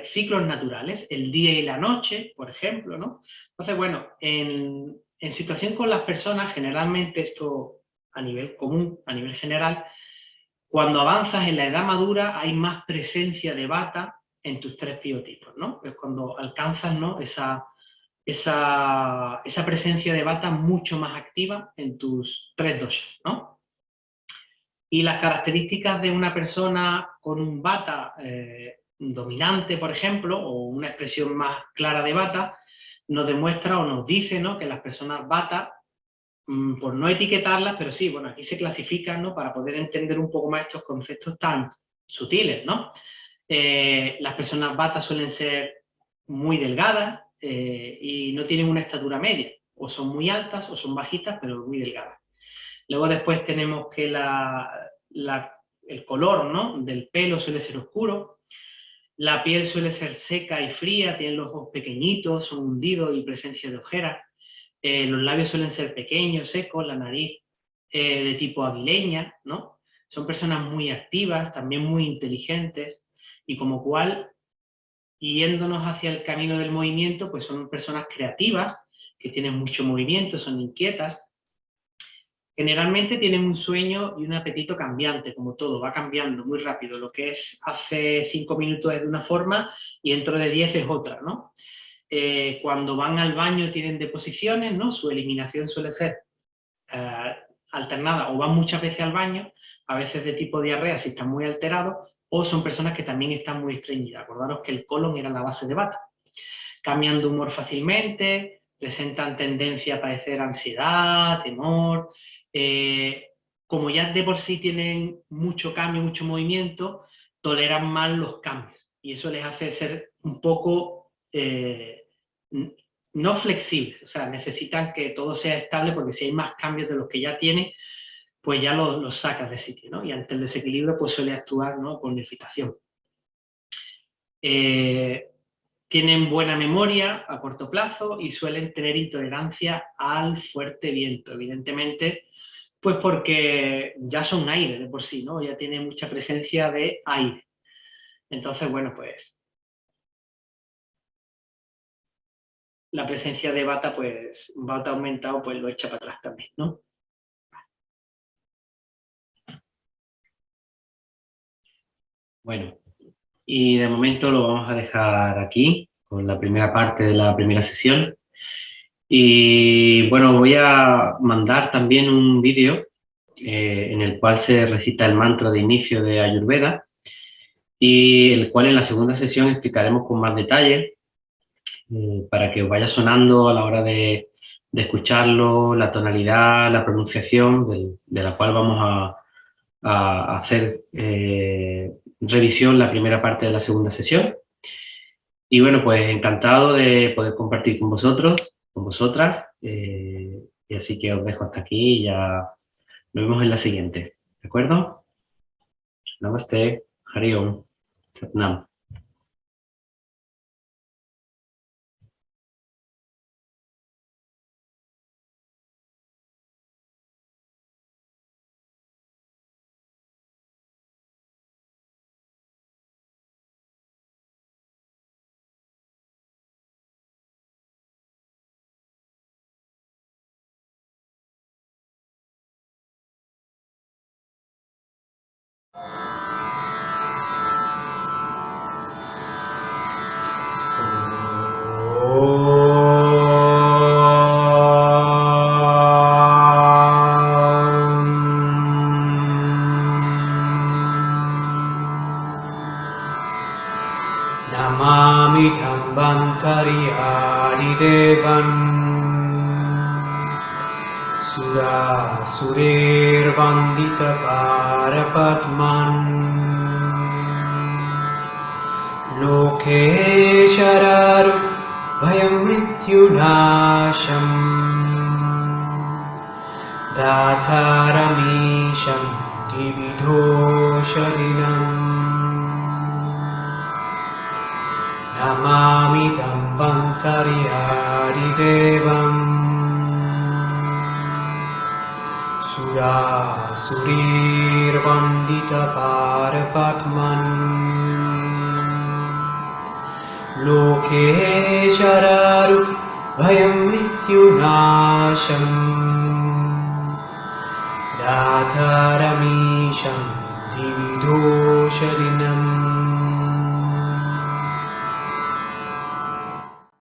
ciclos naturales, el día y la noche, por ejemplo, ¿no? Entonces, bueno, en situación con las personas, generalmente esto a nivel común, a nivel general, cuando avanzas en la edad madura hay más presencia de Vata en tus tres biotipos, ¿no? Es cuando alcanzas, ¿no?, esa presencia de Vata mucho más activa en tus tres doshas, ¿no? Y las características de una persona con un Vata dominante, por ejemplo, o una expresión más clara de Vata, nos demuestra o nos dice, ¿no?, que las personas Vata, por no etiquetarlas, pero sí, bueno, aquí se clasifican, ¿no?, para poder entender un poco más estos conceptos tan sutiles, ¿no? Las personas Vata suelen ser muy delgadas y no tienen una estatura media, o son muy altas o son bajitas, pero muy delgadas. Luego después tenemos que el color, ¿no?, del pelo suele ser oscuro, la piel suele ser seca y fría, tienen los ojos pequeñitos, son hundidos y presencia de ojeras, los labios suelen ser pequeños, secos, la nariz de tipo aguileña, ¿no? Son personas muy activas, también muy inteligentes, y como cual, yéndonos hacia el camino del movimiento, pues son personas creativas, que tienen mucho movimiento, son inquietas. Generalmente tienen un sueño y un apetito cambiante, como todo, va cambiando muy rápido. Lo que es hace 5 minutos es de una forma y dentro de 10 es otra, ¿no? Cuando van al baño tienen deposiciones, ¿no? Su eliminación suele ser alternada, o van muchas veces al baño, a veces de tipo diarrea si están muy alterados, o son personas que también están muy estreñidas. Acordaros que el colon era la base de Vata. Cambian de humor fácilmente, presentan tendencia a padecer ansiedad, temor. Como ya de por sí tienen mucho cambio, mucho movimiento, toleran mal los cambios. Y eso les hace ser un poco no flexibles. O sea, necesitan que todo sea estable porque si hay más cambios de los que ya tienen, pues ya los sacas de sitio, ¿no? Y ante el desequilibrio, pues suele actuar, ¿no?, con irritación. Tienen buena memoria a corto plazo y suelen tener intolerancia al fuerte viento, evidentemente, pues porque ya son aire de por sí, ¿no? Ya tiene mucha presencia de aire. Entonces, bueno, pues la presencia de Vata, pues Vata aumentado, pues lo echa para atrás también, ¿no? Bueno, y de momento lo vamos a dejar aquí, con la primera parte de la primera sesión. Y bueno, voy a mandar también un vídeo en el cual se recita el mantra de inicio de Ayurveda y el cual en la segunda sesión explicaremos con más detalle para que os vaya sonando a la hora de escucharlo, la tonalidad, la pronunciación de la cual vamos a hacer revisión la primera parte de la segunda sesión. Y bueno, pues encantado de poder compartir con vosotros, con vosotras, y así que os dejo hasta aquí y ya nos vemos en la siguiente, ¿de acuerdo? Namaste, Hari Om, Satnam. Namami Dhambantari Adidevan Sura Surir Vandita Parapadman लोकेशरारु भयं मृत्युनाशम् दातारमीशं द्विविधोषरिणम् नमामि धन्वन्तर्यादिदेवम् सुरासुरीर्वन्दितपारपद्मन् लोकेशरारु भयं मृत्युनाशम् दातारमीशं द्विविधोषरिणम्